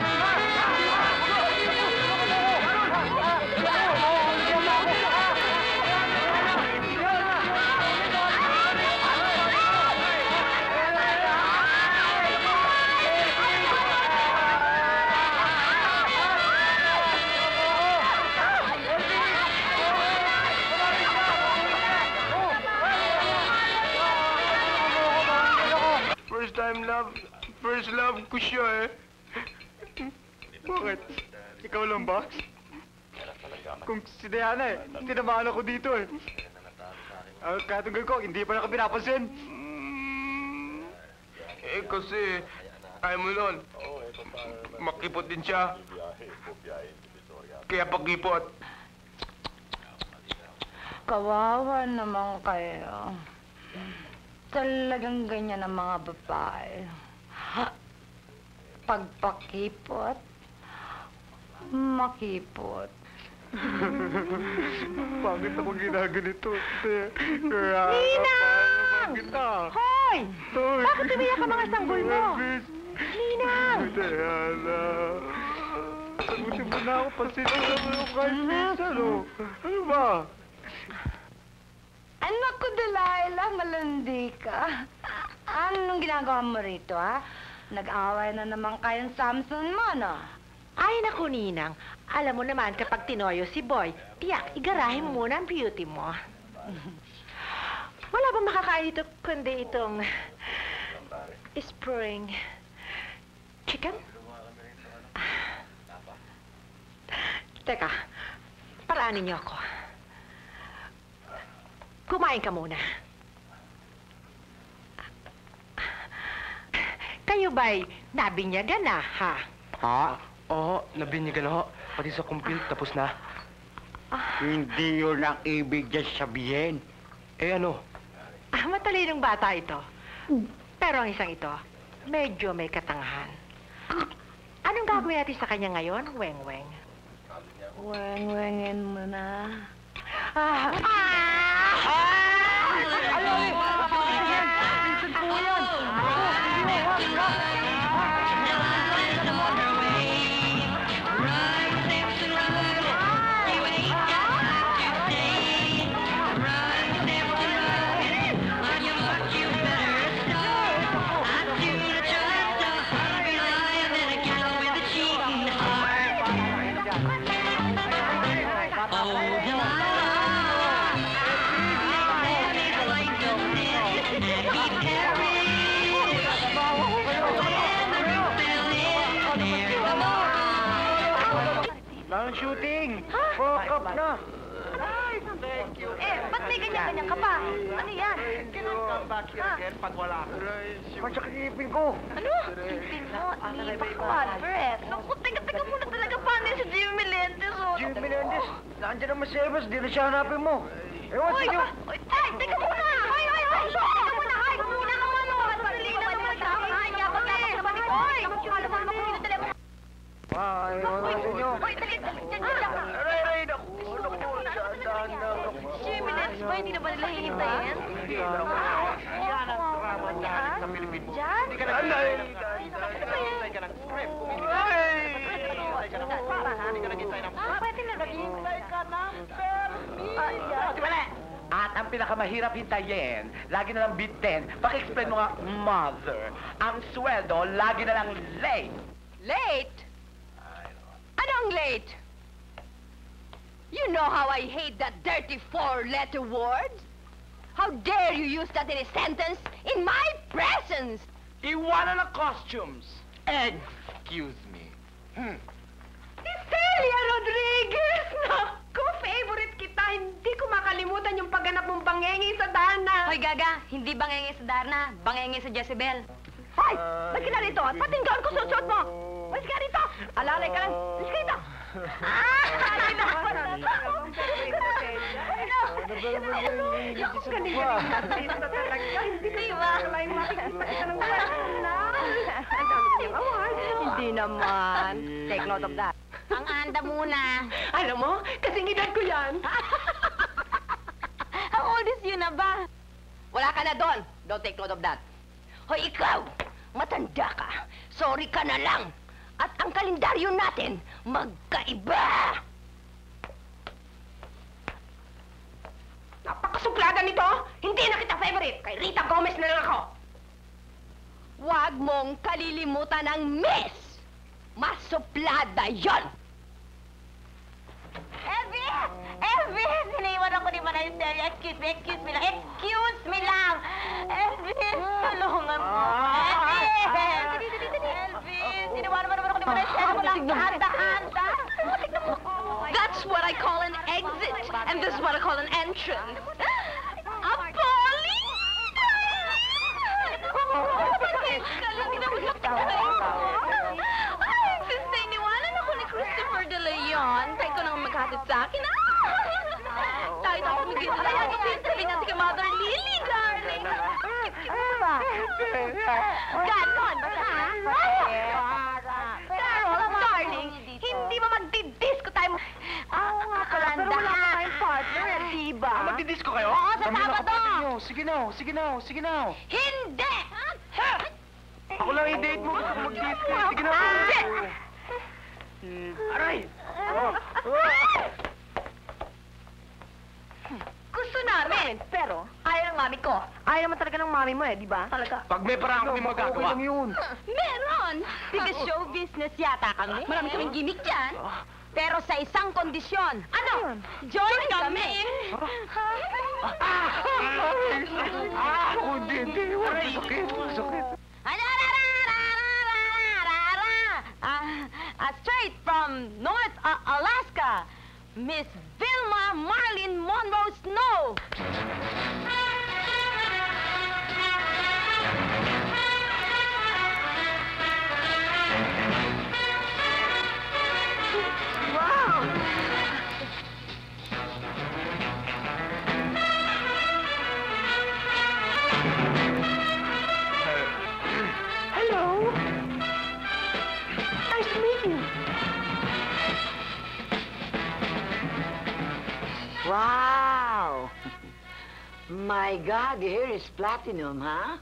First love ko siya, eh. Bakit? Ikaw lang ba? Kung si Diana tinamaan ako dito eh. Katunggal ko, hindi pa na ka pinapansin. Kasi, ayaw mo nun. Makipot din siya. Kaya pakipot. Kawawa naman kayo. Talagang ganyan ang mga babae. Pagpakipot, makipot. Bakit ako ginaganito? Kaya Ninang! kita. Hoy! Bakit umiyak ka mga sanggol mo? Ninang! Diana. Sagutin mo na ako. Pasensya naman ako kahit minsan, oh. Ano ba? Anak ko, Delilah, malandi ka. Anong ginagawa mo rito, ha? Nag-away na naman kayong Samson mo, no? Ay, naku, Ninang. Alam mo naman, kapag tinoyo si Boy, tiyak, igarahin mo muna ang beauty mo. Wala bang makakain dito kundi itong spring chicken? Teka, paraanin niyo ako. Kumain ka muna. Kayo ba'y nabinyagan na, ha? Ha? Oo, nabinyagan ho. Pati sa kumpil, tapos na. Hindi yun ang ibig niya sabihin. Eh ano? Matalinong bata ito. Pero ang isang ito, medyo may katangahan. Anong gagawin natin sa kanya ngayon, Weng-Weng? Weng-wengin mo na. Ang shooting! Fuck up na! Ba't may ganyan-ganyan ka pa? Ano yan? Back here again pag wala ka. Masya kinipin ko! Ano? Ipin mo, di pa ko, Albert. Naku, teka muna talaga. Paano yun si Jimmy Melendez, oh? Jimmy Melendez, nandiyan naman si Evans, di na siya hanapin mo. Ewan, sige. Ay, teka muna! Hoy! Teka muna! Hoy! Muna ka muna! Yan. Yan ang drama natin sa Pilipinas. Hindi ka Pwede na naghihintay ka ng permi. At ang pinakamahirap hintayin, lagi na lang bitin. Paki-explain mo nga, mother. Ang sweldo, lagi na lang late. Late? Anong late? You know how I hate that dirty four-letter word? How dare you use that in a sentence in my presence? Iwanan ang costumes. Excuse me. Celia Rodriguez! Naku, favorite kita. Hindi ko makalimutan yung pagganap mong bangengi sa Darna. Hoy, Gaga, hindi bangenge sa Darna, bangenge sa Jezebel. Hoy! Ba't ka na rito? At patinggaan ko suot mo! Ba't ka rito? Alalay ka lang. Ba't ka rito? Ay, naku! Hindi ba? Makikita ka ng personal. Ang dami niyang award. Hindi naman. Take note of that. Ang anda muna. Alam mo, kasing edad ko yan. How old is you na ba? Wala ka na doon. Don't take note of that. Hoy, ikaw! Matanda ka. Sorry ka na lang. At ang kalendaryo natin, magkaiba! Napakasuplada nito. Hindi na kita favorite. Kay Rita Gomez na lang ako. Huwag mong kalilimutan ang miss! Masuplada yon! Elvis! Elvis! Iniwan ako ni Manay Celia. Excuse me lang. Excuse me lang! Elvis! Tulungan mo! Elvis! Elvis! Iniwan naman ako ni Manay Celia. Walang handa-handa! That's what I call an exit. And this is what I call an entrance. A Polly! Since iniwanan ako ni Christopher De Leon, tayo ko naman maghatid sa akin, tayo na kumigil sa kaya sabihin natin kay Mother Lily, darling. Ganon, darling, hindi ba magdidisco tayo? Oo nga pala, pero wala pa tayong partner, diba? Magdidisco kayo? Oo, sa Kami lang Sabado. kapatid nyo. Sige na. Hindi! Ako lang i-date mo. Gusto ko mag-date ko. Sige na. Aray! Gusto namin, pero ayaw ng mami ko. Ayaw naman talaga ng mami mo di ba? Talaga. Pag may parang kami magagawa. Okay lang yun. Meron! Because show business yata kami. Marami kaming gimmick dyan. Pero sa isang kondisyon. Ano? Join kami! Hindi. Wala sakit. Straight from North Alaska, Miss Vilma Marlene Monroe Snow. Wow! Hello. Nice to meet you. Wow! My God, your hair is platinum, huh?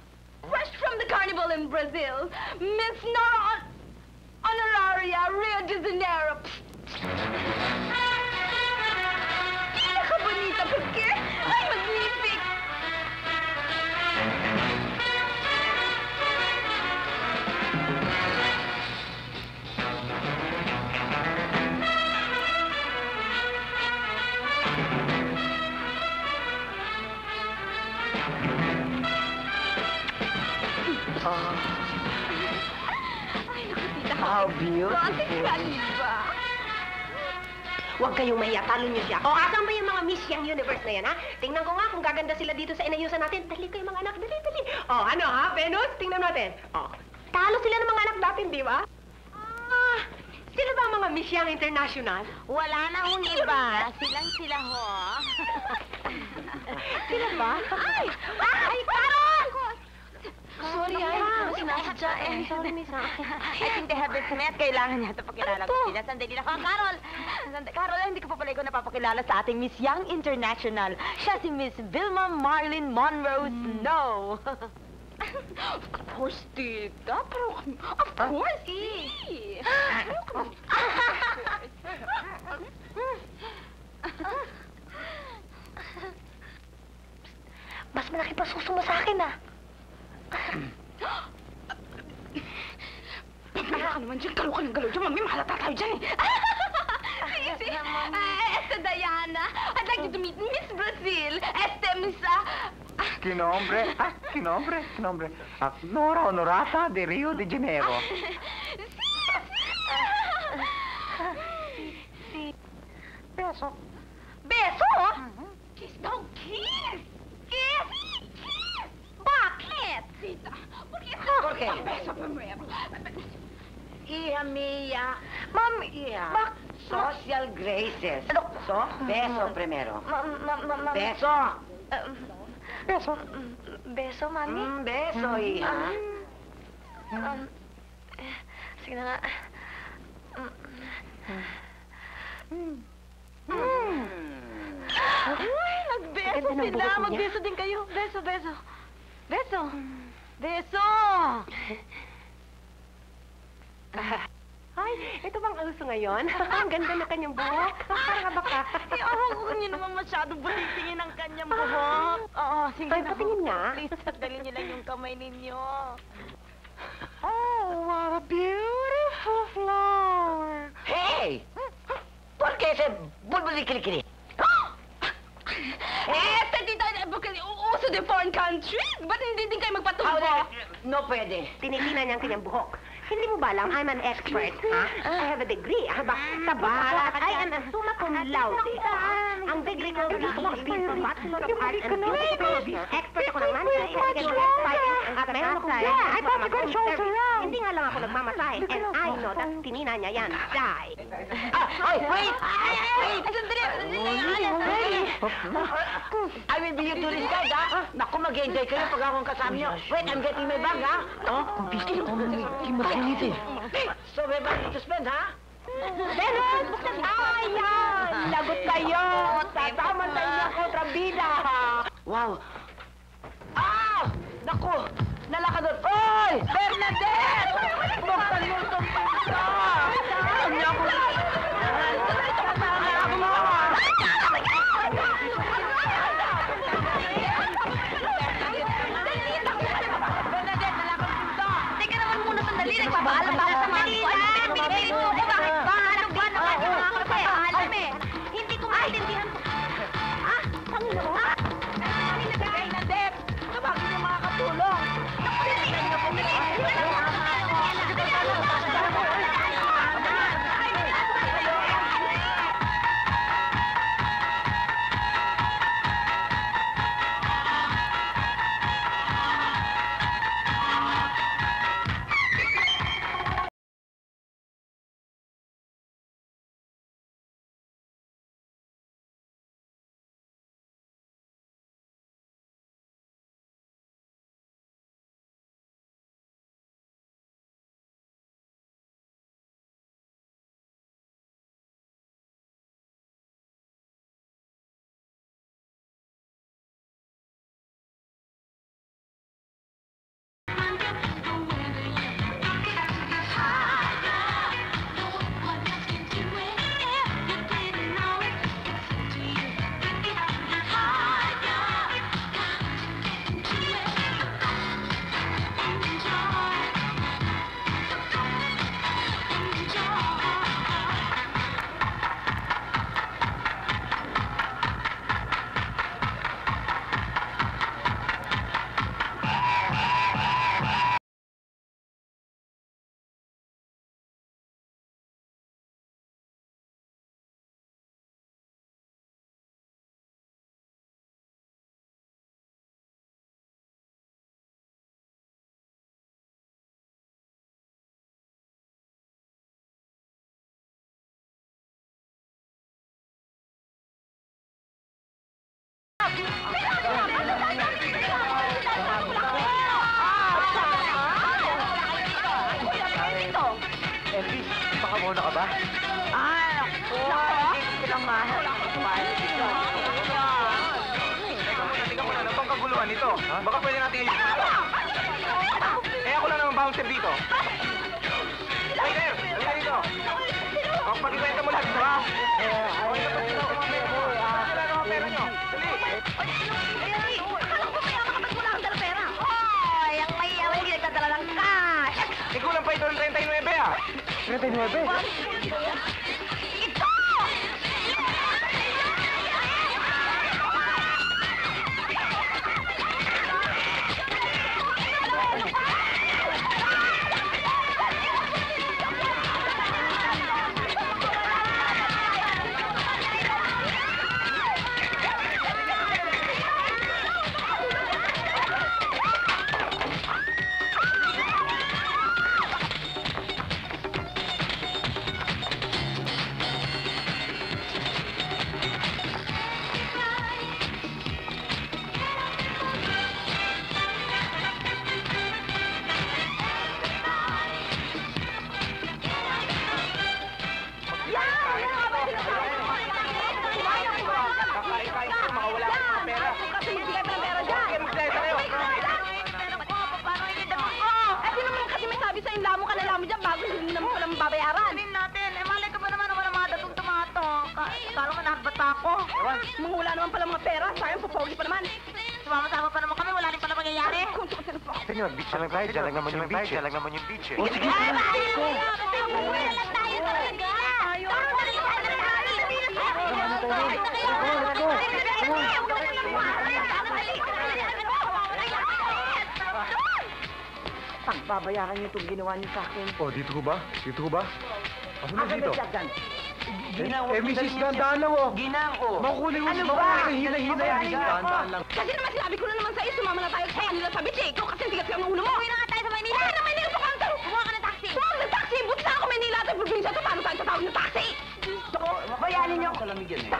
Fresh from the carnival in Brazil, Miss Nora Honoraria, Rio de Janeiro. Pinaka-bonita, porque ay magnific. How beautiful. Huwag kayong mahiya, talo niyo siya. O, asan ba yung mga Miss Young Universe na yan, ha? Tingnan ko nga kung gaganda sila dito sa inayusan natin. Dali kayo mga anak, dali. O, ano ha, Venus? Tingnan natin. O, talo sila ng mga anak natin, di ba? Sila ba ang mga Miss Young International? Wala na hong iba. Silang sila ho. Sila ba? Ay, Carol! Sorry, ay, hindi ko na John. Sorry, miss. I think they haven't met. Kailangan niya ito pakilala ko sila. Sandali lang. Carol! Carol, hindi ko pa pala ikaw napapakilala sa ating Miss Young International. Siya si Miss Vilma Marlin Monroe Snow. Of course, tita. Pero, of course, Mas malaki pa suso mo sa akin, ah. Pamila ka naman dyan. Galaw ka ng galaw dyan. Mami, mahalata tayo dyan eh. Este Diana, I'd like you to meet Miss Brazil. Este Miss... Kinombre. Nora Honorata de Rio de Janeiro. Beso. Beso? Kiss daw, kiss! Kiss! Kiss! Bakit? Tita, Porque? Beso primero. Hija mía. Mami, Hija. Social graces. So, Beso primero. Beso. Beso. Beso, Mami? Beso, hija. Sige na nga. Uy, nagbeso sila. Magbeso din kayo. Beso. Ay, ito bang uso ngayon? Ang ganda na kanyang buhok. Parang baka. Huwag niyo naman masyado bulitingin ang kanyang buhok. Oo, sige Ay, na. patingin nga. Please, tagdalin niyo lang yung kamay ninyo. Oh, what a beautiful flower. Hey! ¿Por qué ese bulbul de kirikiri? Tita, uso din foreign countries. Ba't hindi din kayo magpatubo? No pwede. Tinitingnan niya ang kanyang buhok. Hindi mo ba alam, I'm an expert, ha? I have a degree. Sa balat, I am a summa cum laude. Ang degree ko is Bachelor of Arts and Music. Expert ako ng management, at meron akong I thought you could show us around. Hindi nga lang ako nagmamasahe, and I know that tinina niya yan. Die. Wait! Sandali. I will be your tourist guide, ha? Naku, mag-enjoy kayo pag akong kasama niyo. Wait, I'm getting my bag, ha? So, may money to spend, ha? Benos, buksan ayan! Lagot kayo! Sasama tayo niya kontrabida! Wow! Ah! Naku! Nalaka doon! Oy! Bernadette! Buksan mo itong pagka! Hindi ako... Teka naman muna sandali. Nagpapaalam ako sa mami ko. Ano pinipili mo ako? Bakit ba? Alam ba naman yung mga kapapaalam eh? Hindi ko maintindihan ko. Panginoon! Bernadette! Tawagin yung mga katulong. Muna ka ba? Naku! Ilang nga. Tingnan mo na, ano bang kaguluhan nito? Baka pwede natin ayusin ito. Eh, ako lang naman bouncer dito. Hey, there! Halika dito. Pag-ikwenta mo lahat ito, ha? Pera nyo. Dali! Akala ko kaya makapag mo lang dala pera. Hoy, ang mayayaman hindi nagdadala ng cash. Ikulang pa ito ng 39, ah. 39? Ito! Manghula naman pala mga pera. Sayang, papogi pa naman. Sumama-sama pa naman kami. Wala rin pala mangyayari. Senyor, beach na lang tayo. Diyan lang naman yung beach. Diyan lang naman yung beach. O, sige. Manghula lang tayo talaga. Pagbabayaran niyo itong ginawa niyo sa akin. Oh, dito ko ba? Dito ko ba? Ako na dito. Dyan. Mrs. Dandaan lang, oh. Ginang, oh. Makukulit mo. Ano ba? Hina-hina yan. Dandaan lang. Kasi naman sinabi ko na naman sa'yo, sumama na tayo sa kanila sa beach eh. Ikaw kasi tigas ka ng ulo mo. Uwi na nga tayo sa Maynila. Uwi na Maynila pa kanto. Kumuha ka ng taxi. Huwag ng taxi. Buti na ako Maynila at probinsya to. Paano tayo tatawag ng taxi? Bayanin niyo.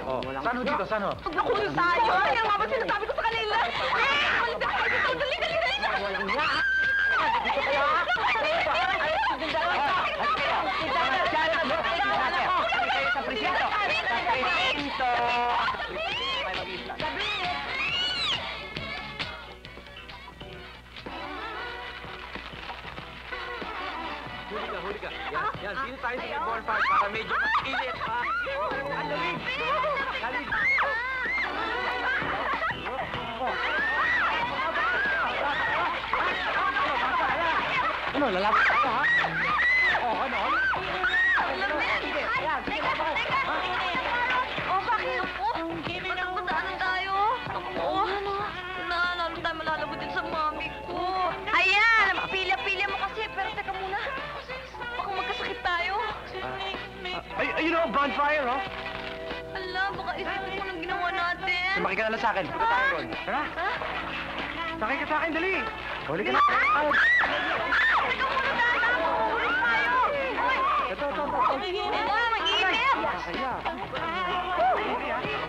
Oh. Saan ho dito? Saan ho? Nakulo tayo. Yan nga ba sinasabi ko sa kanila? Malit na tayo dito. Dali, dali, dali. Walang nga. Huli ka. Yan. Dito tayo sa bonfire para medyo mainit, ha? Ang lamig! Lamig! Ano, lalaki ka, ha? Oh, ano? Oh, bakit? Matagputaan tayo. Oh, lalo tayo malalabot din sa mami ko. Ayan, pilya-pilya mo kasi. Pero teka muna. Baka magkasakit tayo. Ayun o, bonfire, oh. Ala, baka isipin mo nang ginawa natin. Sumaki ka na lang sa akin. Punta tayo ron. Tara. Sakay ka sa akin, dali. Huli ka na. Teka muna, tata. Mahuhulog tayo. Ito. Mag-iinip. Kaya.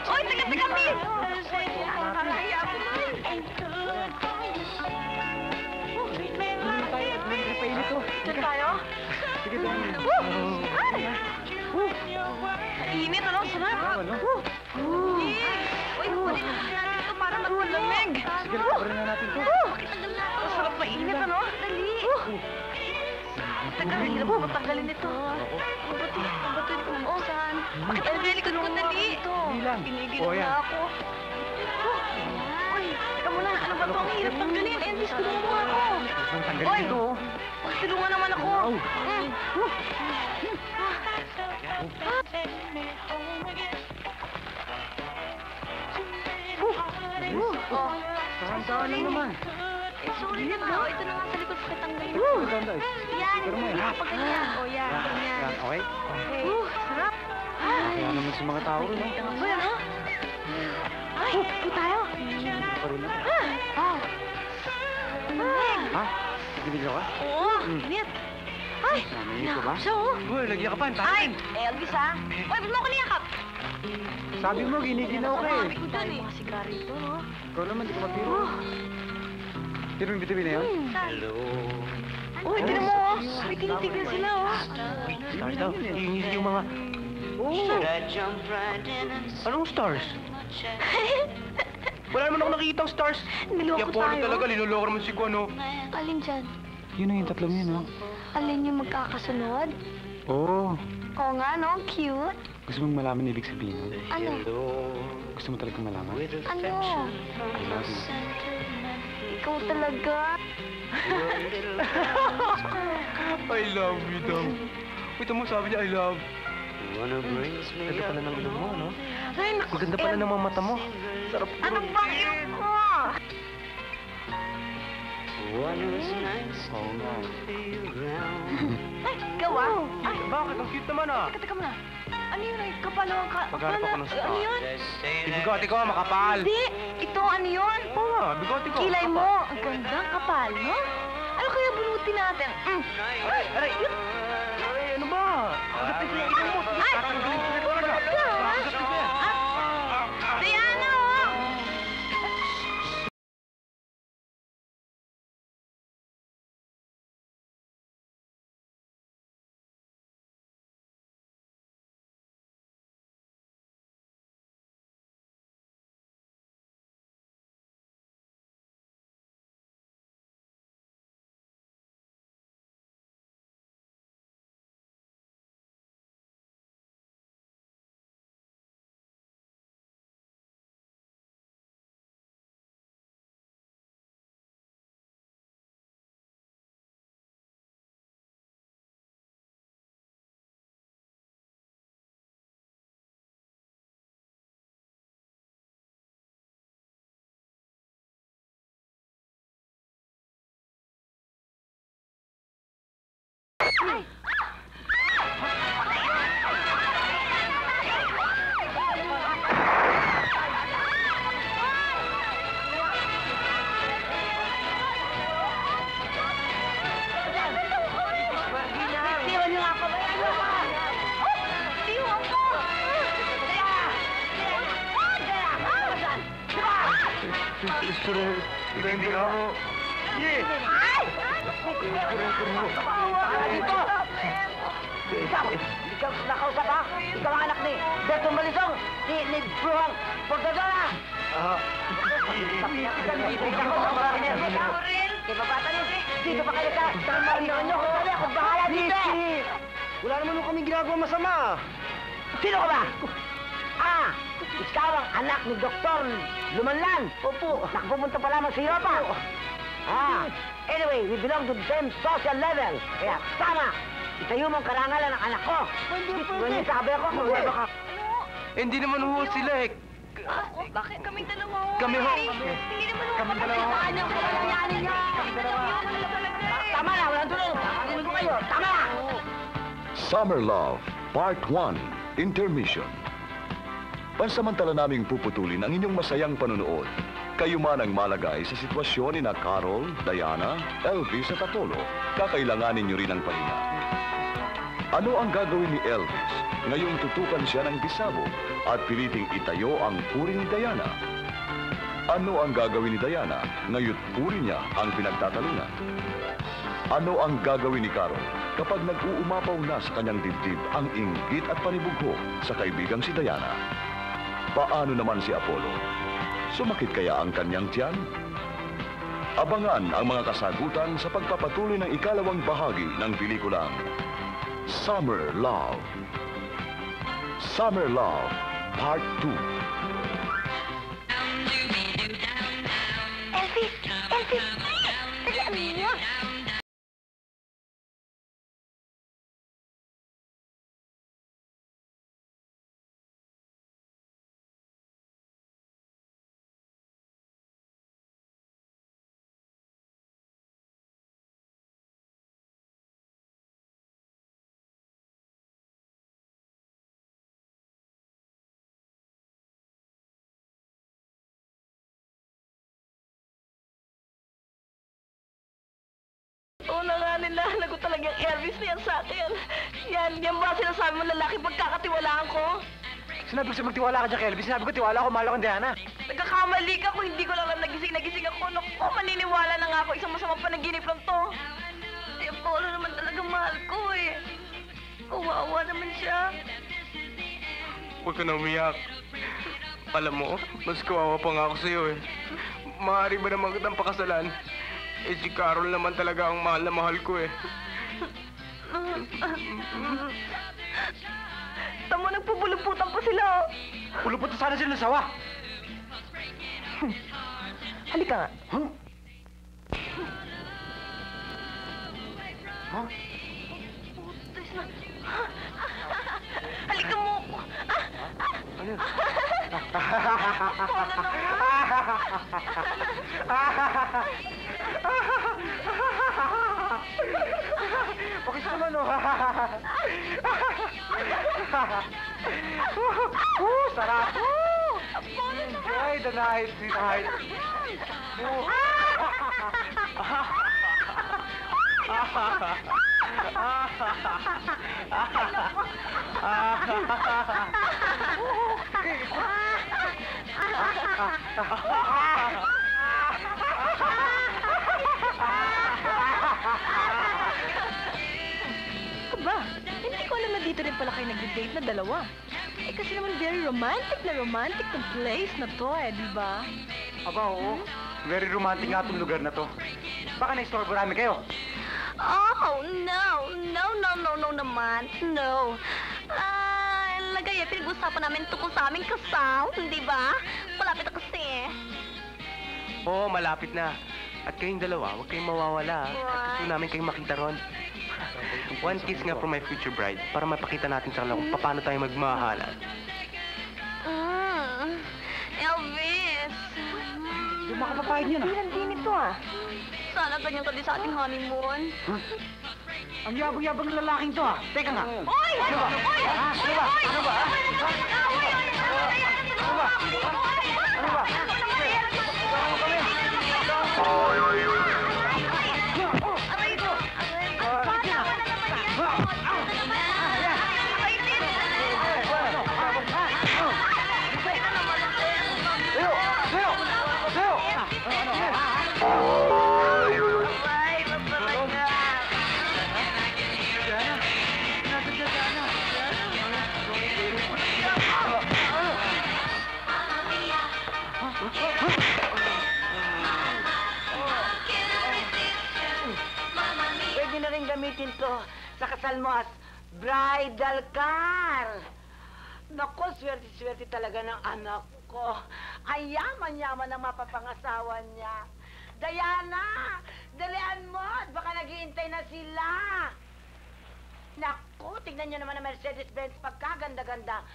Oy, teka, Miss. Kakahiya ko na. Painit to. Diyan tayo? Sige, dali. Init, ano? Sarap. Uy, huli na natin ito para magpalamig. Sige, cover na natin to. Masarap mainit, ano? Dali. Tagalin nila po, matanggalin ito. Bato ito buksan. Bakit ang likod ko, dali? Hindi lang. Ginigilan na ako. Uy, teka muna. Ano ba ito? Ang hirap tanggalin. Envis, tulungan mo ako. Tanggalin Uy, ito. tulungan naman ako. Oh, Tahan-tahan lang naman. sorry na nga. Ito na nga sa likod sa tanggalin. Danday. Yan, Pero mo, pag ganyan. O, yan, ganyan. Yan, okay? Okay. Sarap. Kaya naman sa mga tao rin, no? Uy, ano? Ay, po tayo. Pa rin ako. Wow. Ha? Naginig ka? Oo, init. Ay, Naminig ka ba? siya, oh. Uy, lagyan ka pa. Ay, Elvis, ha? Uy, ba't mo ako niyakap? Sabi mo, giniginaw ka eh. Sabi ko dyan, eh. Mga sigarito, no? Ikaw naman, di ka magbiro. Sino yung bituin na yun? Hello. Oh, hindi na mo, oh. May tinitignan sila, oh. Stars daw. Yung mga... Oh! Anong stars? Wala naman ako nakikitang stars. Niloko Kaya Apollo tayo. talaga, linuloko naman si Guano. Alin dyan? Yun ang yung tatlong yun, no? Alin yung magkakasunod? Oo. Oo nga, no? Cute. Gusto mong malaman ibig sabihin, no? Ano? Gusto mo talagang malaman? Ano? I love you. Ikaw talaga. I love you daw. Wait mo, sabi niya, I love. Ganda pala ng ilong mo, no? Ay, naku. Ganda pala ng mga mata mo. Sarap. Ano bang iyong ko? Oo nga. Ay, gawa. Ay, Bakit? Ang cute naman, ah. teka muna. Ano yun? Ay, kapalawang ka. Maghanap ako ng star. Ano yun? Bigote ko, makapal. Hindi. Ito, ano yun? Oo nga, bigote ko. Kilay mo. Ang ganda, kapal, no? Ano kaya bunutin natin? Aray! Aray! Ano ba? Agad na siya mo. Ay! Tatanggalin ko na talaga. Agad na siya. Diana, oh! Tiwan niyo nga ako. Tiwan ko! Hindi ako. Ikaw, nakausap ha? Ikaw ang anak ni Bertong Balisong, ni Bruhang Pagdadala. Ibabata niyo, dito pa kayo sa marinoon niyo. Kung ako bahala dito eh. Wala naman kaming ginagawa masama. Sino ka ba? Ah, ikaw ang anak ni Dr. Lumanlan. Opo. Nakapumunta pa lamang sa Europa. Ah, anyway, we belong to the same social level. Kaya tama. Itayo mo ang karangalan ng anak ko. Pwede. Sabi ako kung wala ka. Hindi naman ho sila eh. Bakit kami dalawa? Kami ho. Hindi naman ako Kami dalawa. kapagkitaan niyo. Kailanganin niyo. Tama na, walang tuloy. Tama ko kayo. Tama na. Summer Love, Part 1, Intermission. Pansamantala naming puputulin ang inyong masayang panunood. Kayo man ang malagay sa sitwasyon ni na Carol, Diana, Elvis at Apollo, kakailanganin niyo rin ang pahinga. Ano ang gagawin ni Elvis ngayong tutukan siya ng bisabog at piliting itayo ang puri ni Diana? Ano ang gagawin ni Diana ngayon puri niya ang pinagtatalunan? Ano ang gagawin ni Carol kapag nag-uumapaw na sa kanyang dibdib ang inggit at panibugho sa kaibigang si Diana? Paano naman si Apollo? Sumakit kaya ang kanyang tiyan? Abangan ang mga kasagutan sa pagpapatuloy ng ikalawang bahagi ng pelikulang Summer Love. Summer Love, Part 2. Elvis! Elvis! Dalian mo! Oo na nga nila, lagot talagang Elvis na yan sa akin. Yan ba sinasabi mo lalaki pagkakatiwalaan ko? Sinabi ko siya magtiwala ka dyan kay Elvis. Sinabi ko tiwala ako, mahal ako ng Diana. Nagkakamali ka kung hindi ko lang nagising ako. Naku, maniniwala na nga ako. Isang masamang panaginip lang to. Carlo naman talaga mahal ko eh. Kawawa naman siya. Huwag ka na umiyak. Alam mo, mas kawawa pa nga ako sa'yo eh. Maaari ba naman kitang pakasalan? Eh si Carol naman talaga ang mahal na mahal ko eh. Tamo, nagpupuluputan pa sila. Pulupot na sana sila ng sawa. Halika nga. Huh? Huh? Halika mo. Ano yun? Pakis naman, oh. Sarap. Enjoy the night, sweetheart. Aba, hindi ko alam na dito rin pala kayo nag-date na dalawa. Eh kasi naman very romantic ng place na to eh, di ba? Aba, oo. Very romantic nga itong lugar na to. Baka na-istorbo namin kayo. Oh, no naman. No. Lagay eh, pinag-usapan namin tungkol sa aming kasal, di ba? Malapit na kasi eh. Oo, malapit na. At kayong dalawa, huwag kayong mawawala. At gusto namin kayong makita ron. One kiss nga from my future bride para mapakita natin sa kanila kung paano tayo magmahalan. Elvis. Yung mga papayag niya na. Hindi nito ah. Sana ganyan ka din sa ating honeymoon. Huh? Ang yabang-yabang ng lalaking to, ha? Teka nga. Oy! Ano ba? Oy! Ha? Ano ba? Ano ba? Ha? Ano ba? Ano ba? Pwede na rin gamitin to sa kasal mo as bridal car. Naku, swerte-swerte talaga ng anak ko. Ang yaman-yaman ng mapapangasawa niya. Diana, dalian mo at baka naghihintay na sila. Naku, tignan niyo naman ang Mercedes-Benz pagkaganda-ganda.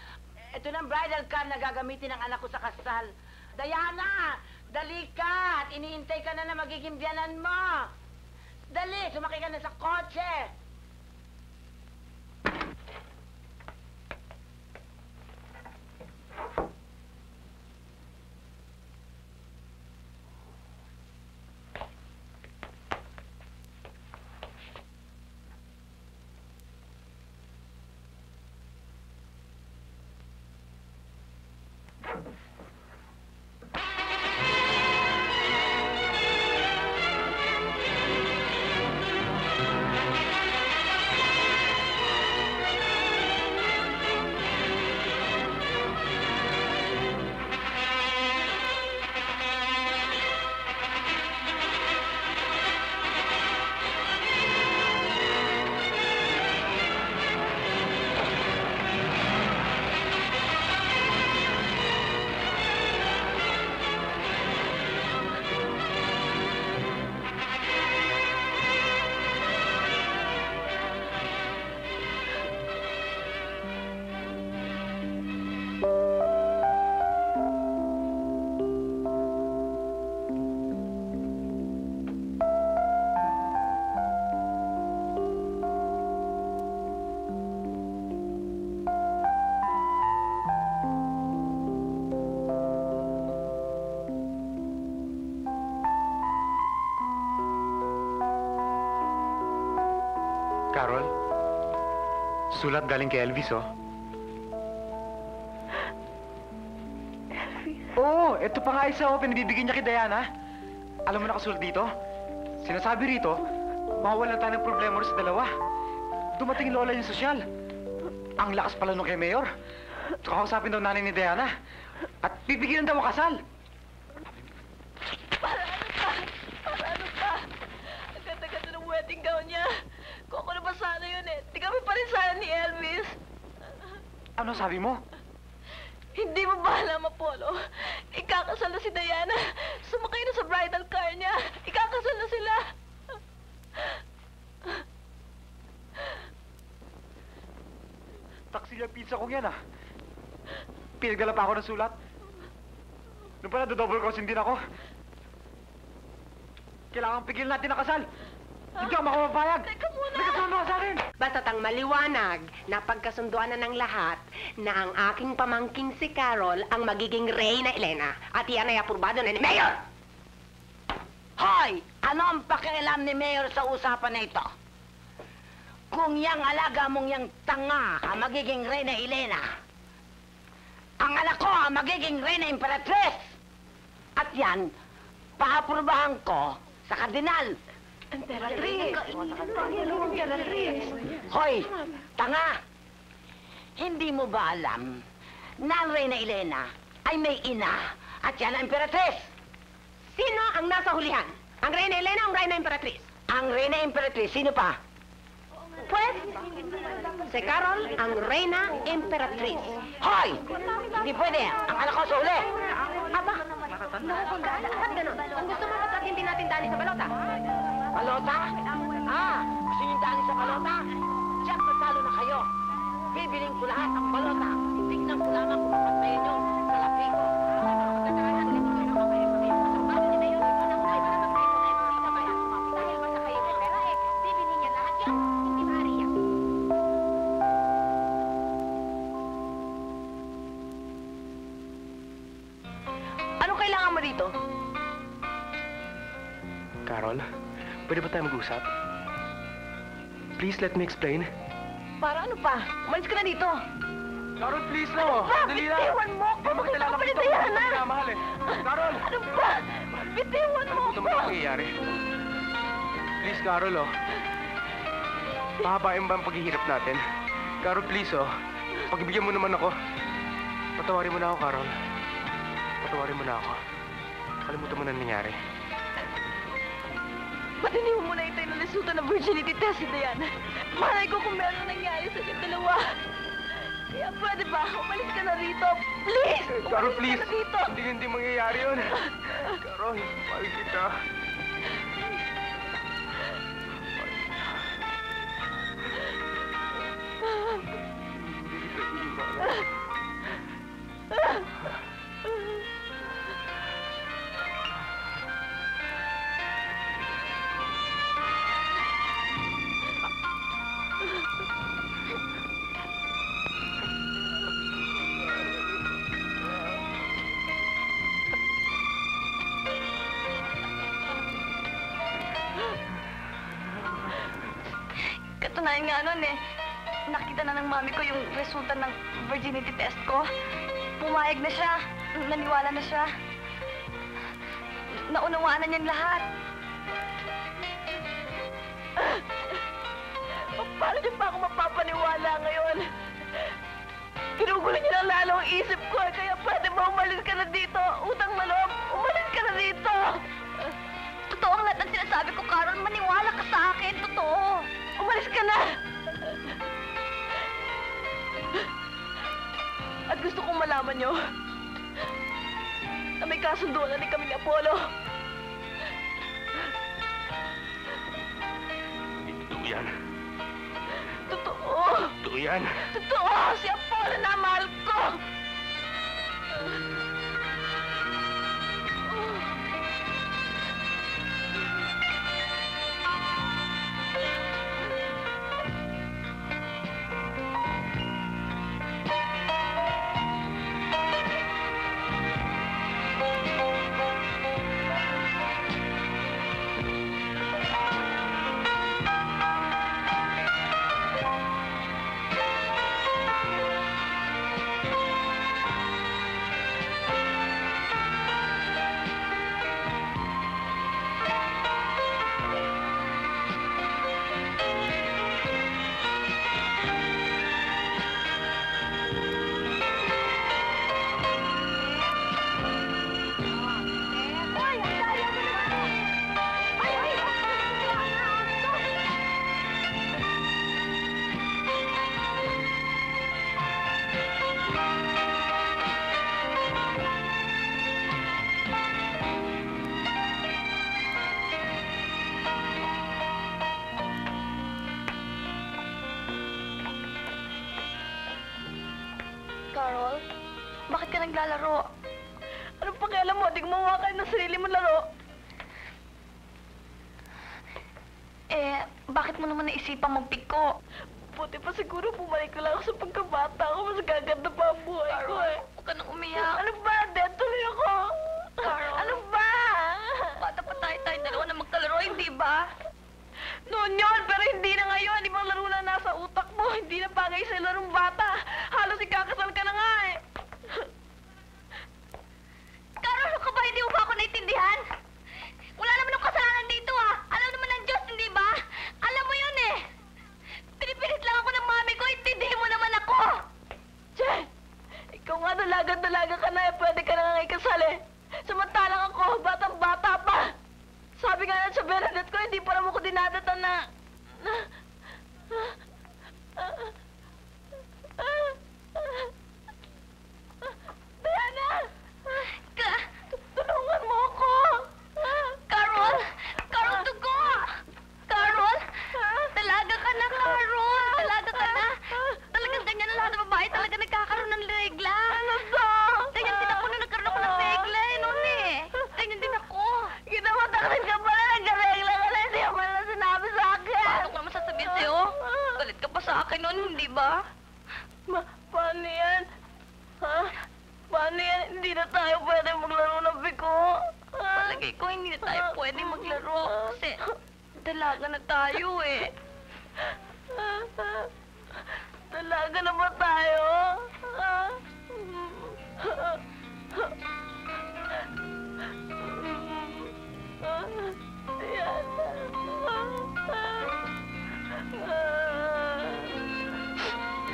Ito ng bridal car na gagamitin ng anak ko sa kasal. Diana, dali ka at iniintay ka na magiging biyanan mo. Dali, sumakay ka na sa kotse. Carol, sulat galing kay Elvis, oh. Oo, ito pa nga isa, oh, pinibibigyan niya kay Diana. Alam mo nakasulat dito? Sinasabi rito, mawawalan tayo ng problema rin sa dalawa. Dumating lola yung sosyal. Ang lakas pala nung kay Mayor. Kakausapin daw nanay ni Diana. At pipigilan daw ang kasal. Para ano pa? Ang ganda-ganda ng wedding gown niya. Kung ako na ba sana yun eh. Di kami pa rin sana ni Elvis. Ano sabi mo? Hindi mo ba alam, Apollo? Ikakasal na si Diana. Sumakay na sa bridal car niya. Ikakasal na sila. Taksi yung pizza kong yan, ah. Pinagdala pa ako ng sulat. Nung pala, double crossing din ako. Kailangan pigil natin ang kasal. Hindi ako makapapayag. Teka muna. May kasundo ka sa akin. Basta't ang maliwanag na pagkasunduan na ng lahat na ang aking pamangking si Carol ang magiging Reyna Elena at iyan ay apurbado na ni Mayor! Hoy! Ano ang pakialam ni Mayor sa usapan na ito? Kung yang alaga mong yang tanga ang magiging Reyna Elena, ang anak ko ang magiging Reyna Imperatriz! At yan, paaprubahan ko sa kardinal. Emperatriz! Hoy, tanga! Hindi mo ba alam na ang Reyna Elena ay may ina at yan ang Imperatriz? Sino ang nasa hulihan? Ang Reyna Elena o ang Reyna Imperatriz? Ang Reyna Imperatriz, sino pa? Pues, si Carol ang Reyna Imperatriz. Hoy! Hindi pwede. Ang anak ko sa uli. Aba, ba't ganun? Kung gusto mo, ba't hindi natin dali sa balota? Balota? Ah, gusto niyo dali sa balota? Siyempre, talo na kayo. Bibiling ko lahat ang balota. Tignan ko lamang kung mapatayin yung salapi ko. Anong kailangan mo dito? Carol, pwede ba tayo mag-usap? Please let me explain. Para ano pa? Umalis ka na dito. Carol, please no! Dali lang! Bitiwan mo ako! Makita ka pa ni Diana! Mahal eh. Carol! Ano ba? Bitiwan mo Ano naman ang nangyayari? Please, Carol, oh. Pahabain ba ang paghihirap natin? Carol, please, oh. Pagbigyan mo naman ako. Patawarin mo na ako, Carol. Patawarin mo na ako. Kalimutan mo na nangyari. Ba't hindi mo muna itay na resulta ng virginity test si Diana? Malay ko kung meron nangyari sa inyong dalawa. Kaya pwede ba? Umalis ka na rito. Please! Carol, Umalis please! ka na rito. Hindi mangyayari yun. Carol, mahal kita. Katunayan nga nun eh. Nakita na ng mami ko yung resulta ng virginity test ko. Pumayag na siya. Naniwala na siya. Naunawaan na niyang lahat. Paano niyo pa ako mapapaniwala ngayon? Ginugulo niyo na lalo ang isip ko. Kaya pwede ba umalis ka na dito? Utang na loob, umalis ka na dito! Totoo ang lahat ng sinasabi ko, Carol. Maniwala ka sa akin. Totoo. Umalis ka na! At gusto kong malaman nyo na may kasunduan na din kami ni Apollo. Totoo yan. Totoo! Totoo yan. Totoo! Si Apollo na mahal ko! bakit ka naglalaro? Anong pakialam mo? Di gumawa ka ng sarili mo laro. Bakit mo naman naisipang magpiko? Buti pa siguro bumalik na lang ako sa pagkabata ko. Mas gaganda pa ang buhay ko eh. Huwag ka nang umiyak. Ano ba? Dead tuloy ako. Carol. Ano ba? Bata pa tayo dalawa na magkalaro, hindi ba? Noon yun, pero hindi na ngayon. Ibang laro na nasa utak mo. Hindi na bagay sa larong bata. Halos ikakasal ka na nga eh. Carol, ano ka ba? Hindi mo ba ako naintindihan? Wala naman ang kasalanan dito ah. Alam naman ng Diyos, hindi ba? Alam mo yun eh. Pinipilit lang ako ng mami ko. Intindihin mo naman ako. Che, ikaw nga dalaga ka na eh. Pwede ka na nga ikasal eh. Samantalang ako, batang-bata pa. Sabi nga na sa Bernadette ko, hindi pa naman ko dinadatan na... Diana! Tulungan mo ako! Carol! Carol, tugo! Carol! Dalaga ka na, Carol! Dalaga ka na! Talagang ganyan na lahat ng babae. Talaga nagkakaroon ng regla. Ano to? Ganyan din ako nung nagkaroon ako ng regla eh, noon eh. Ganyan din ako. Ginamatakin ka pala, nagka-regla ka na. Hindi ako na sinabi sa akin. Paano ko naman sasabihin sa'yo? Galit ka pa sa akin noon, hindi ba? Paano yan? Ha? Paano yan? Hindi na tayo pwede maglaro ng biko. Palagay ko, hindi na tayo pwede maglaro. Kasi dalaga na tayo eh. Dalaga na ba tayo?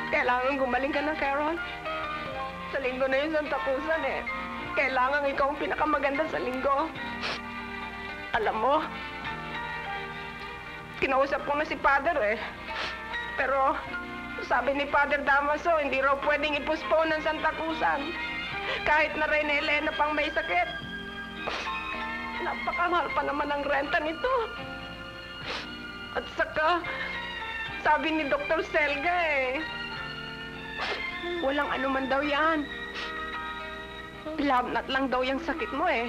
Kailangan gumaling ka na, Carol. Sa linggo na yun, Santa Cruzan eh. Kailangan ikaw ang pinakamaganda sa linggo. Alam mo, kinausap ko na si Father eh. Pero, sabi ni Father Damaso, hindi raw pwedeng i-postpone ng Santa Cruzan. Kahit na rin Elena pang may sakit. Napakamahal pa naman ang renta nito. At saka, sabi ni Dr. Selga eh, walang anuman daw yan. Lagnat lang daw yung sakit mo eh.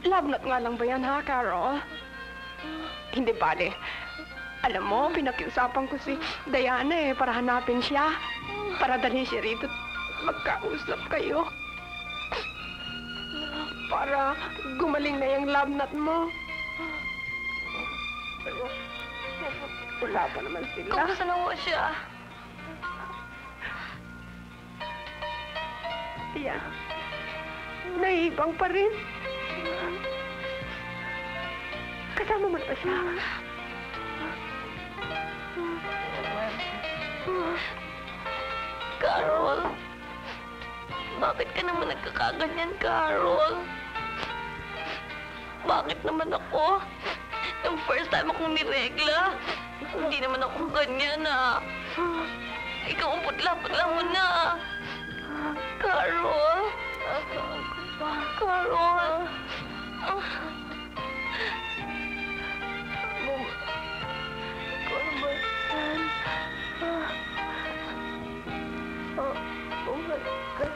Lagnat nga lang ba yan ha, Carol? Hindi bale. Alam mo, pinakiusapan ko si Diana eh, para hanapin siya. Para dalhin siya rito at magkausap kayo. Para gumaling na yung lagnat mo. Pero, wala pa naman sila. Kamusta na mo siya? Yeah. Naibang pa rin. Kasama mo na ba siya? Carol, bakit ka naman nagkakaganyan, Carol? Bakit naman ako? Yung first time akong niregla, hindi naman ako ganyan ah. Ikaw ang putla-putla mo na. Carol? Carol? Ikaw ba yan? Bumalik ka.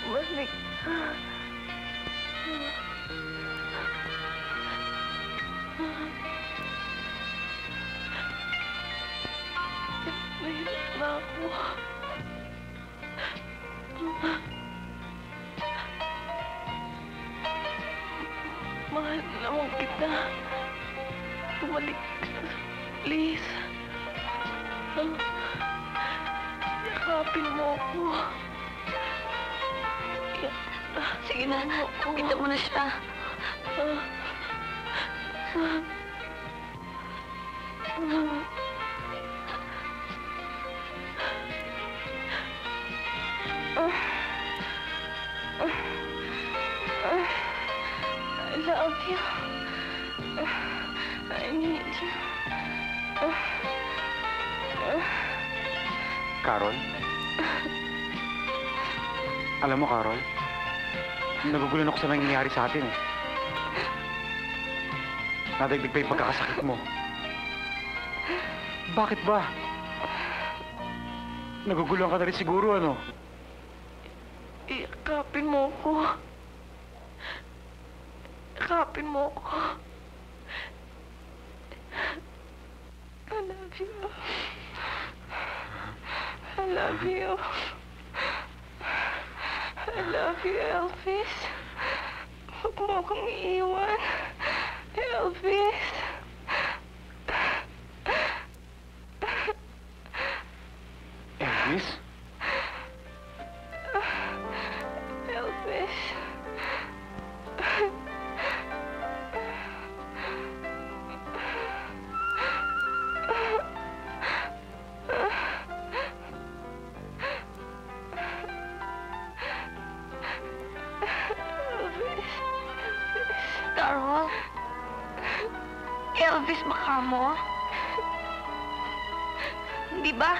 Bumalik ka. Mahirap na ako. Mahal naman kita. Bumalik ka. Please. Yakapin mo ako. Sige na. Kita mo na siya. I love you. I need you. Carol? Alam mo, Carol, nagugulan ako sa nangyayari sa atin eh. Nadagdag pa yung pagkakasakit mo. Bakit ba? Naguguluhan ka na rin siguro, ano? Yakapin mo ko. Yakapin mo ko. I love you. I love you. I love you, Elvis. Huwag mo akong iiwan. Elvis. Elvis? Elvis. Carol? Elvis baka mo? Di ba?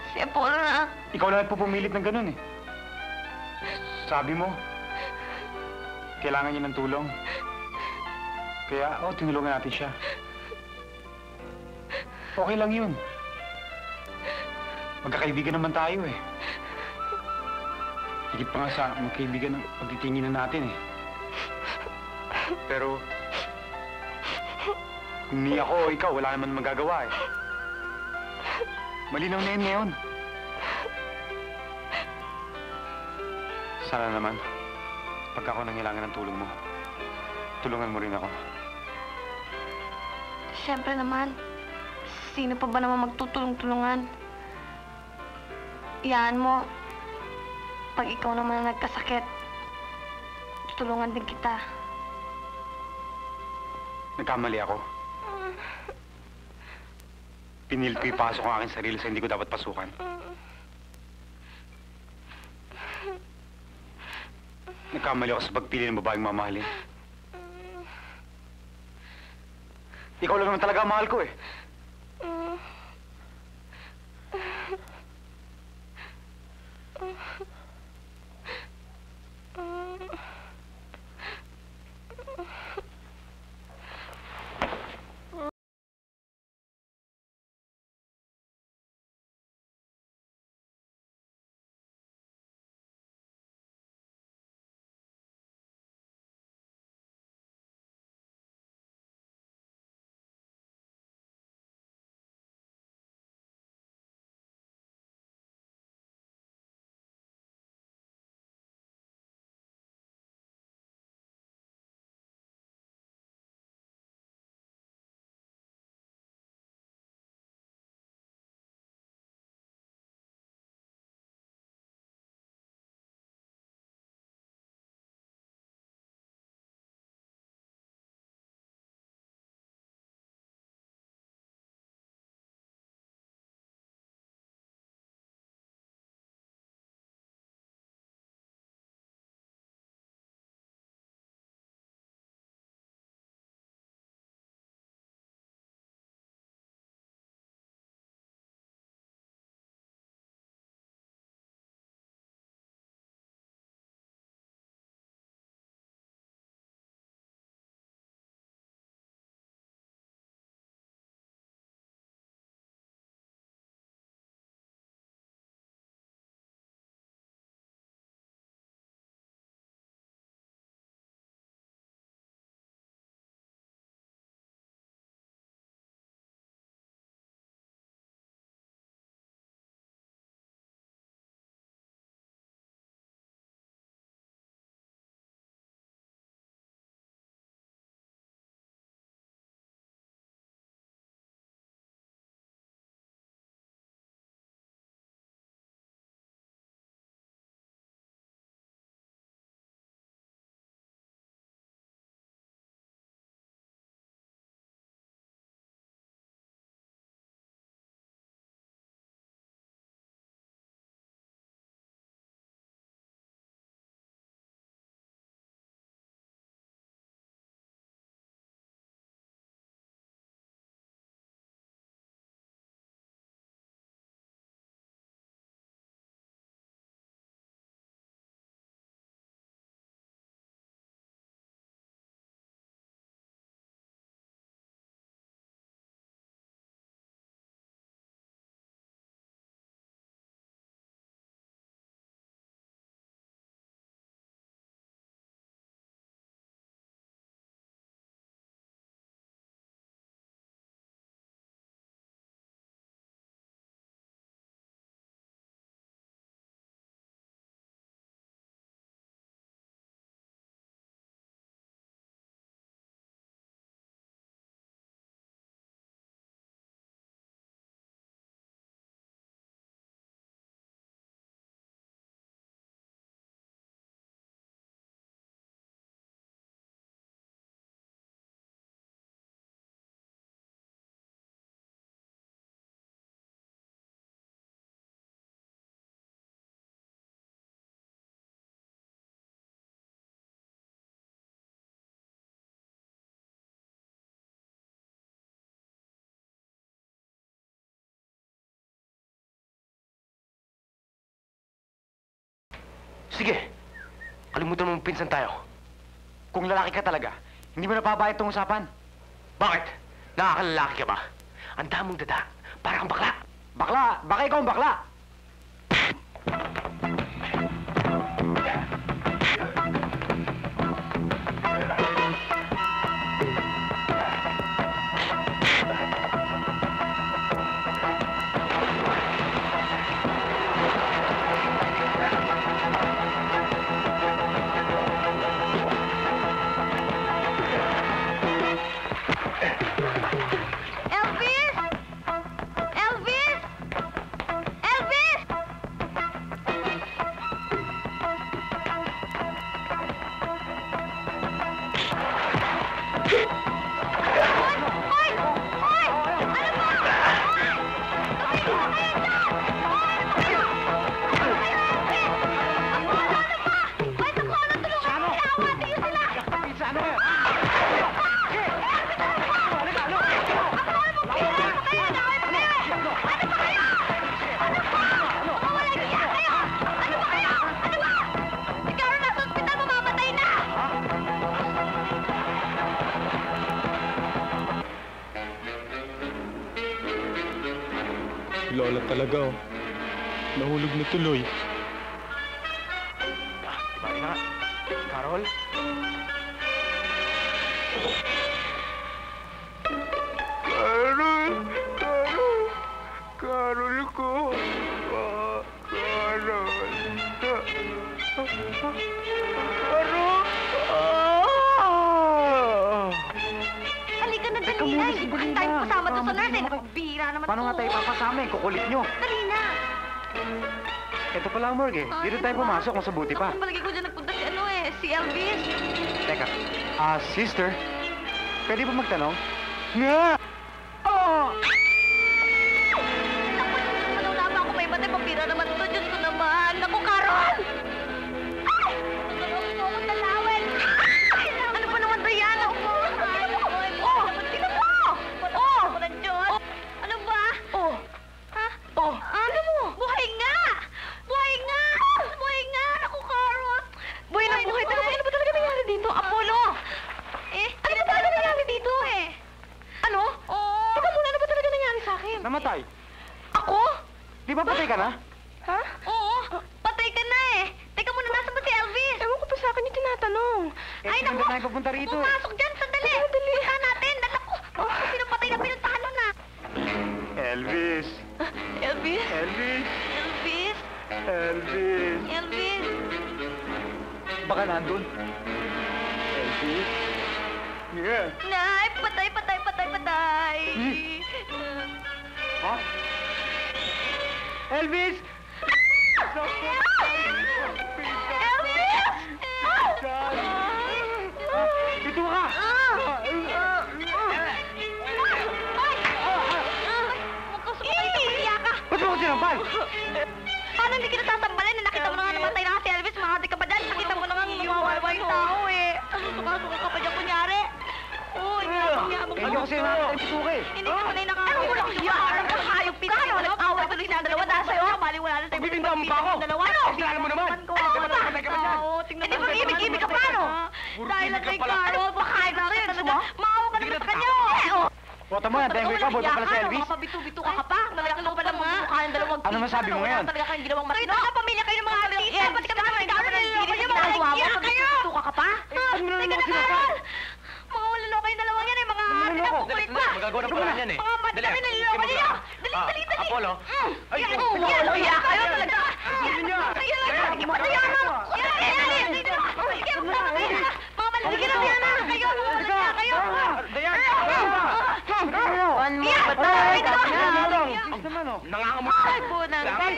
Si Apollo na. Ikaw lang pupumilit ng ganun eh. Sabi mo, kailangan niya ng tulong. Kaya, tinulungan natin siya. Okay lang yun. Magkakaibigan naman tayo eh. Higit pa nga sa magkaibigan ng pagtitinginan natin eh. Pero, kung ni ako o ikaw, wala naman magagawa eh. Malinaw na yun ngayon. Sana naman, pag ako nangailangan ng tulong mo, tulungan mo rin ako. Siyempre naman. Sino pa ba naman magtutulong-tulungan? Iyaan mo. Pag ikaw naman ang nagkasakit, tutulungan din kita. Nagkamali ako. Pinilit ko ipasok ang aking sarili sa hindi ko dapat pasukan. Nagkamali ako sa pagpili ng babaeng mamahalin. Ikaw lang naman talaga ang mahal ko eh. Sige. Kalimutan mo pinsan tayo. Kung lalaki ka talaga, hindi mo napabayad itong usapan. Bakit? Nakakalalaki ka ba? Ang damong dada. Para kang bakla. Bakla! Baka ikaw ang bakla! Lola talaga, oh. Nahulog na tuloy. Bakit na nga? Carol? Carol! Carol! Carol ko! Carol! Carol! Halika na, Teka dali muna, na. sandali Ang tayo lang. kasama to sa Baka nurse. hindi mo Bihira naman Paano nga tayo papasama eh? Kukulit nyo. Dali na. Ito pala ang morgue. Dito tayo pumasok, mas mabuti pa. Palagi ko dyan nagpunta si si Elvis. Teka, sister, pwede ba magtanong? Nga! Oh! Ano na ba ako may batay? Pabira naman to. Diyos ko naman. Naku, Carol! Ay! Nagkaroon mo akong dalawin. Ano ba naman, Diana? Oh! Tingnan mo! Oh! Ano ba? Oh! Ha? Oh! Ano mo? Buhay nga! Buhay nga! Buhay nga! Naku, Carol! Buhay na buhay. Teka, ano ba talaga nangyari dito? Apollo! Ano ba talaga nangyari dito Ano? Teka muna, ano ba talaga nangyari sa akin? Namatay. Ako? Di ba patay ka na? Ha? Oo. Patay ka na Teka muna, nasa ba si Elvis? Ewan ko pa sa akin yung tinatanong. Ay, naku! Hindi tayo papunta rito eh. Pumasok dyan, sandali! Punta natin! Dala ko! Pinapatay na pinuntahan na! Elvis! Elvis? Elvis! Elvis? Elvis! Elvis? Baka nandun. Elvis? Yeah. Nay! Patay! Ha? Elvis! Ito ka! Ba't mo ko sinampal? Paano hindi kita sasambalin? Nakita mo na nga namatay na si Elvis. Makati ka pa dyan. Nakita mo na nga mawawawa yung tao Suka-suka ka pa dyan kunyari. Hindi ko kasi nakakita yung pituka eh. Hindi ka pa na nakakita. Ano mo lang yung hayop pito? Nag-away tuloy silang dalawa dahil sa'yo. Baliwala na sa'yo. Bibintahan mo pa ako? Dalawa. Kasalanan mo naman. Ano ba? Patay ka ba dyan? Hindi ba ibig-ibig ka pa, no? Dahil lang kay Carlo, bakain na rin. Maawa ka naman sa kanya. Bota mo yan, dengue ka, bota pala si Elvis. Mapabito-bito ka pa. Nalaki lang pala mga mukha ng dalawang Ano masabi mo ngayon? Talaga kayong ginawang matino. Ito na pamilya kayo ng mga artista. Ba't ka naman nagkakaroon ng ginagawa niyo? Mga nagkiyak kayo. Mapabito ka pa. Ano mo naman Teka ako na, sinasabi? Carol. Mga walalo kayong dalawa yan mga pinakukulit pa. Magagawa na pala yan Mga mati kami nililoko niyo. Dali. Apollo? Ay, yan kayo talaga. Yan na. Yan na. Mga malilikin na yan na. Kayo. One more patay. Nangangamot ka. Ay, punang. Patay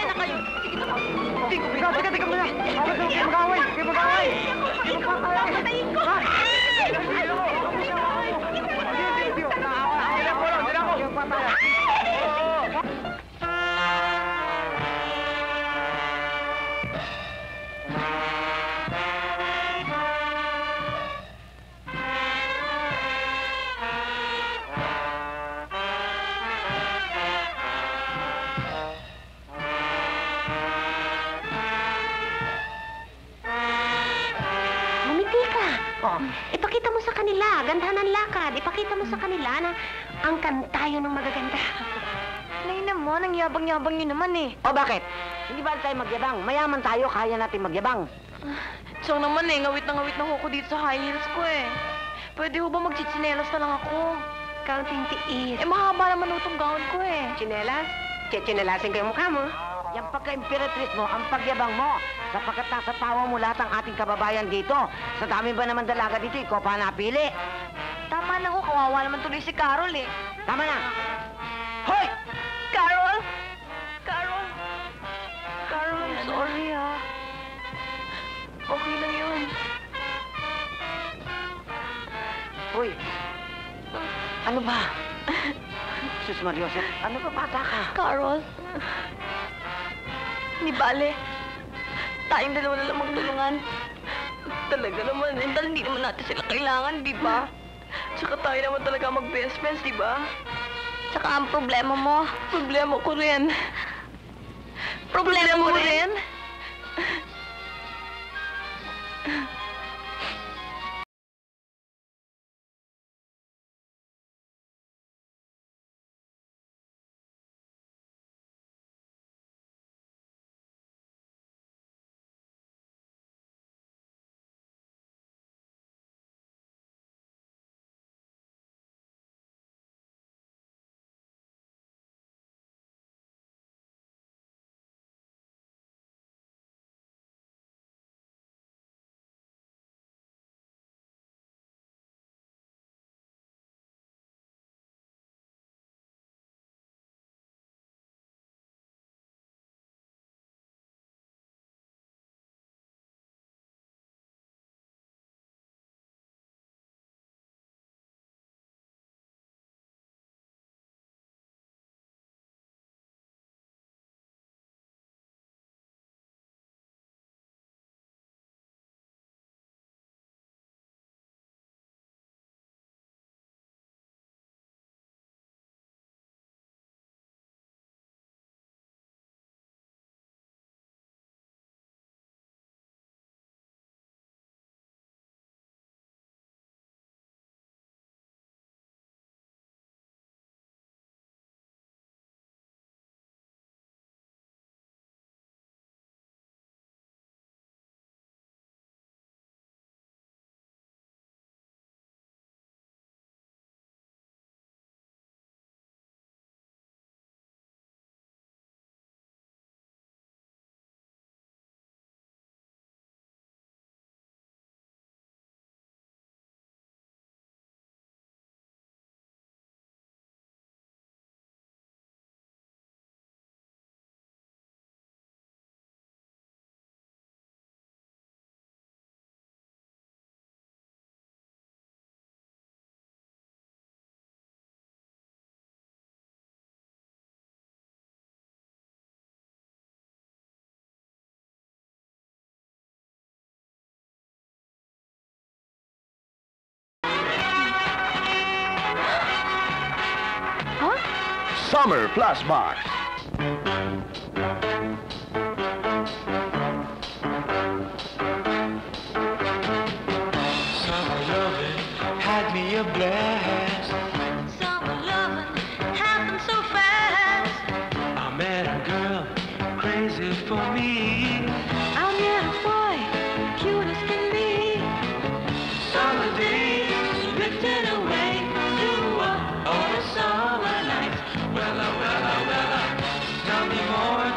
na kayo. Sige pa. Teka muna. Kayo mag-away. Patayin ko. Oh, ipakita mo sa kanila, gandahan ng lakad. Ipakita mo sa kanila na ang kantayo ng magaganda. Nay naman, ang yabang-yabang niyo naman eh. O bakit? Hindi ba tayo magyabang? Mayaman tayo, kaya natin magyabang. So naman eh, ngawit na ako dito sa high heels ko eh. Pwede ho ba magchichinelas na lang ako? Counting tiis. Eh, mahaba naman itong gown ko eh. Chinelas? Chinelasin ko yung mukha mo. Yang pagka-imperatrice mo, ang pagyabang mo, sapagkat nasa tawa mo lahat ang ating kababayan dito. Sa dami ba naman dalaga dito, ikaw pa napili. Tama na ho, kawawa naman tuloy si Carol eh. Tama na! Hoy! Carol! Carol! Carol, I'm sorry ha. Okay lang yun. Hoy! Ano ba? Sus Mariosep, ano ba bata ka? Carol, hindi bale. Tayong dalawa na lang magtulungan. Talaga naman eh, dahil hindi naman natin sila kailangan, di ba? Tsaka tayo naman talaga mag-best friends, di ba? Tsaka ang problema mo. Problema ko rin. Problema mo rin? Summer Plus Box. Summer loving had me a blast. Summer loving happened so fast. I met a girl crazy for me. I met a boy, cute as can be. Summer days drifting away to all the summer nights. Well,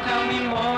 tell me more,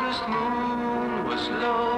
August moon was low.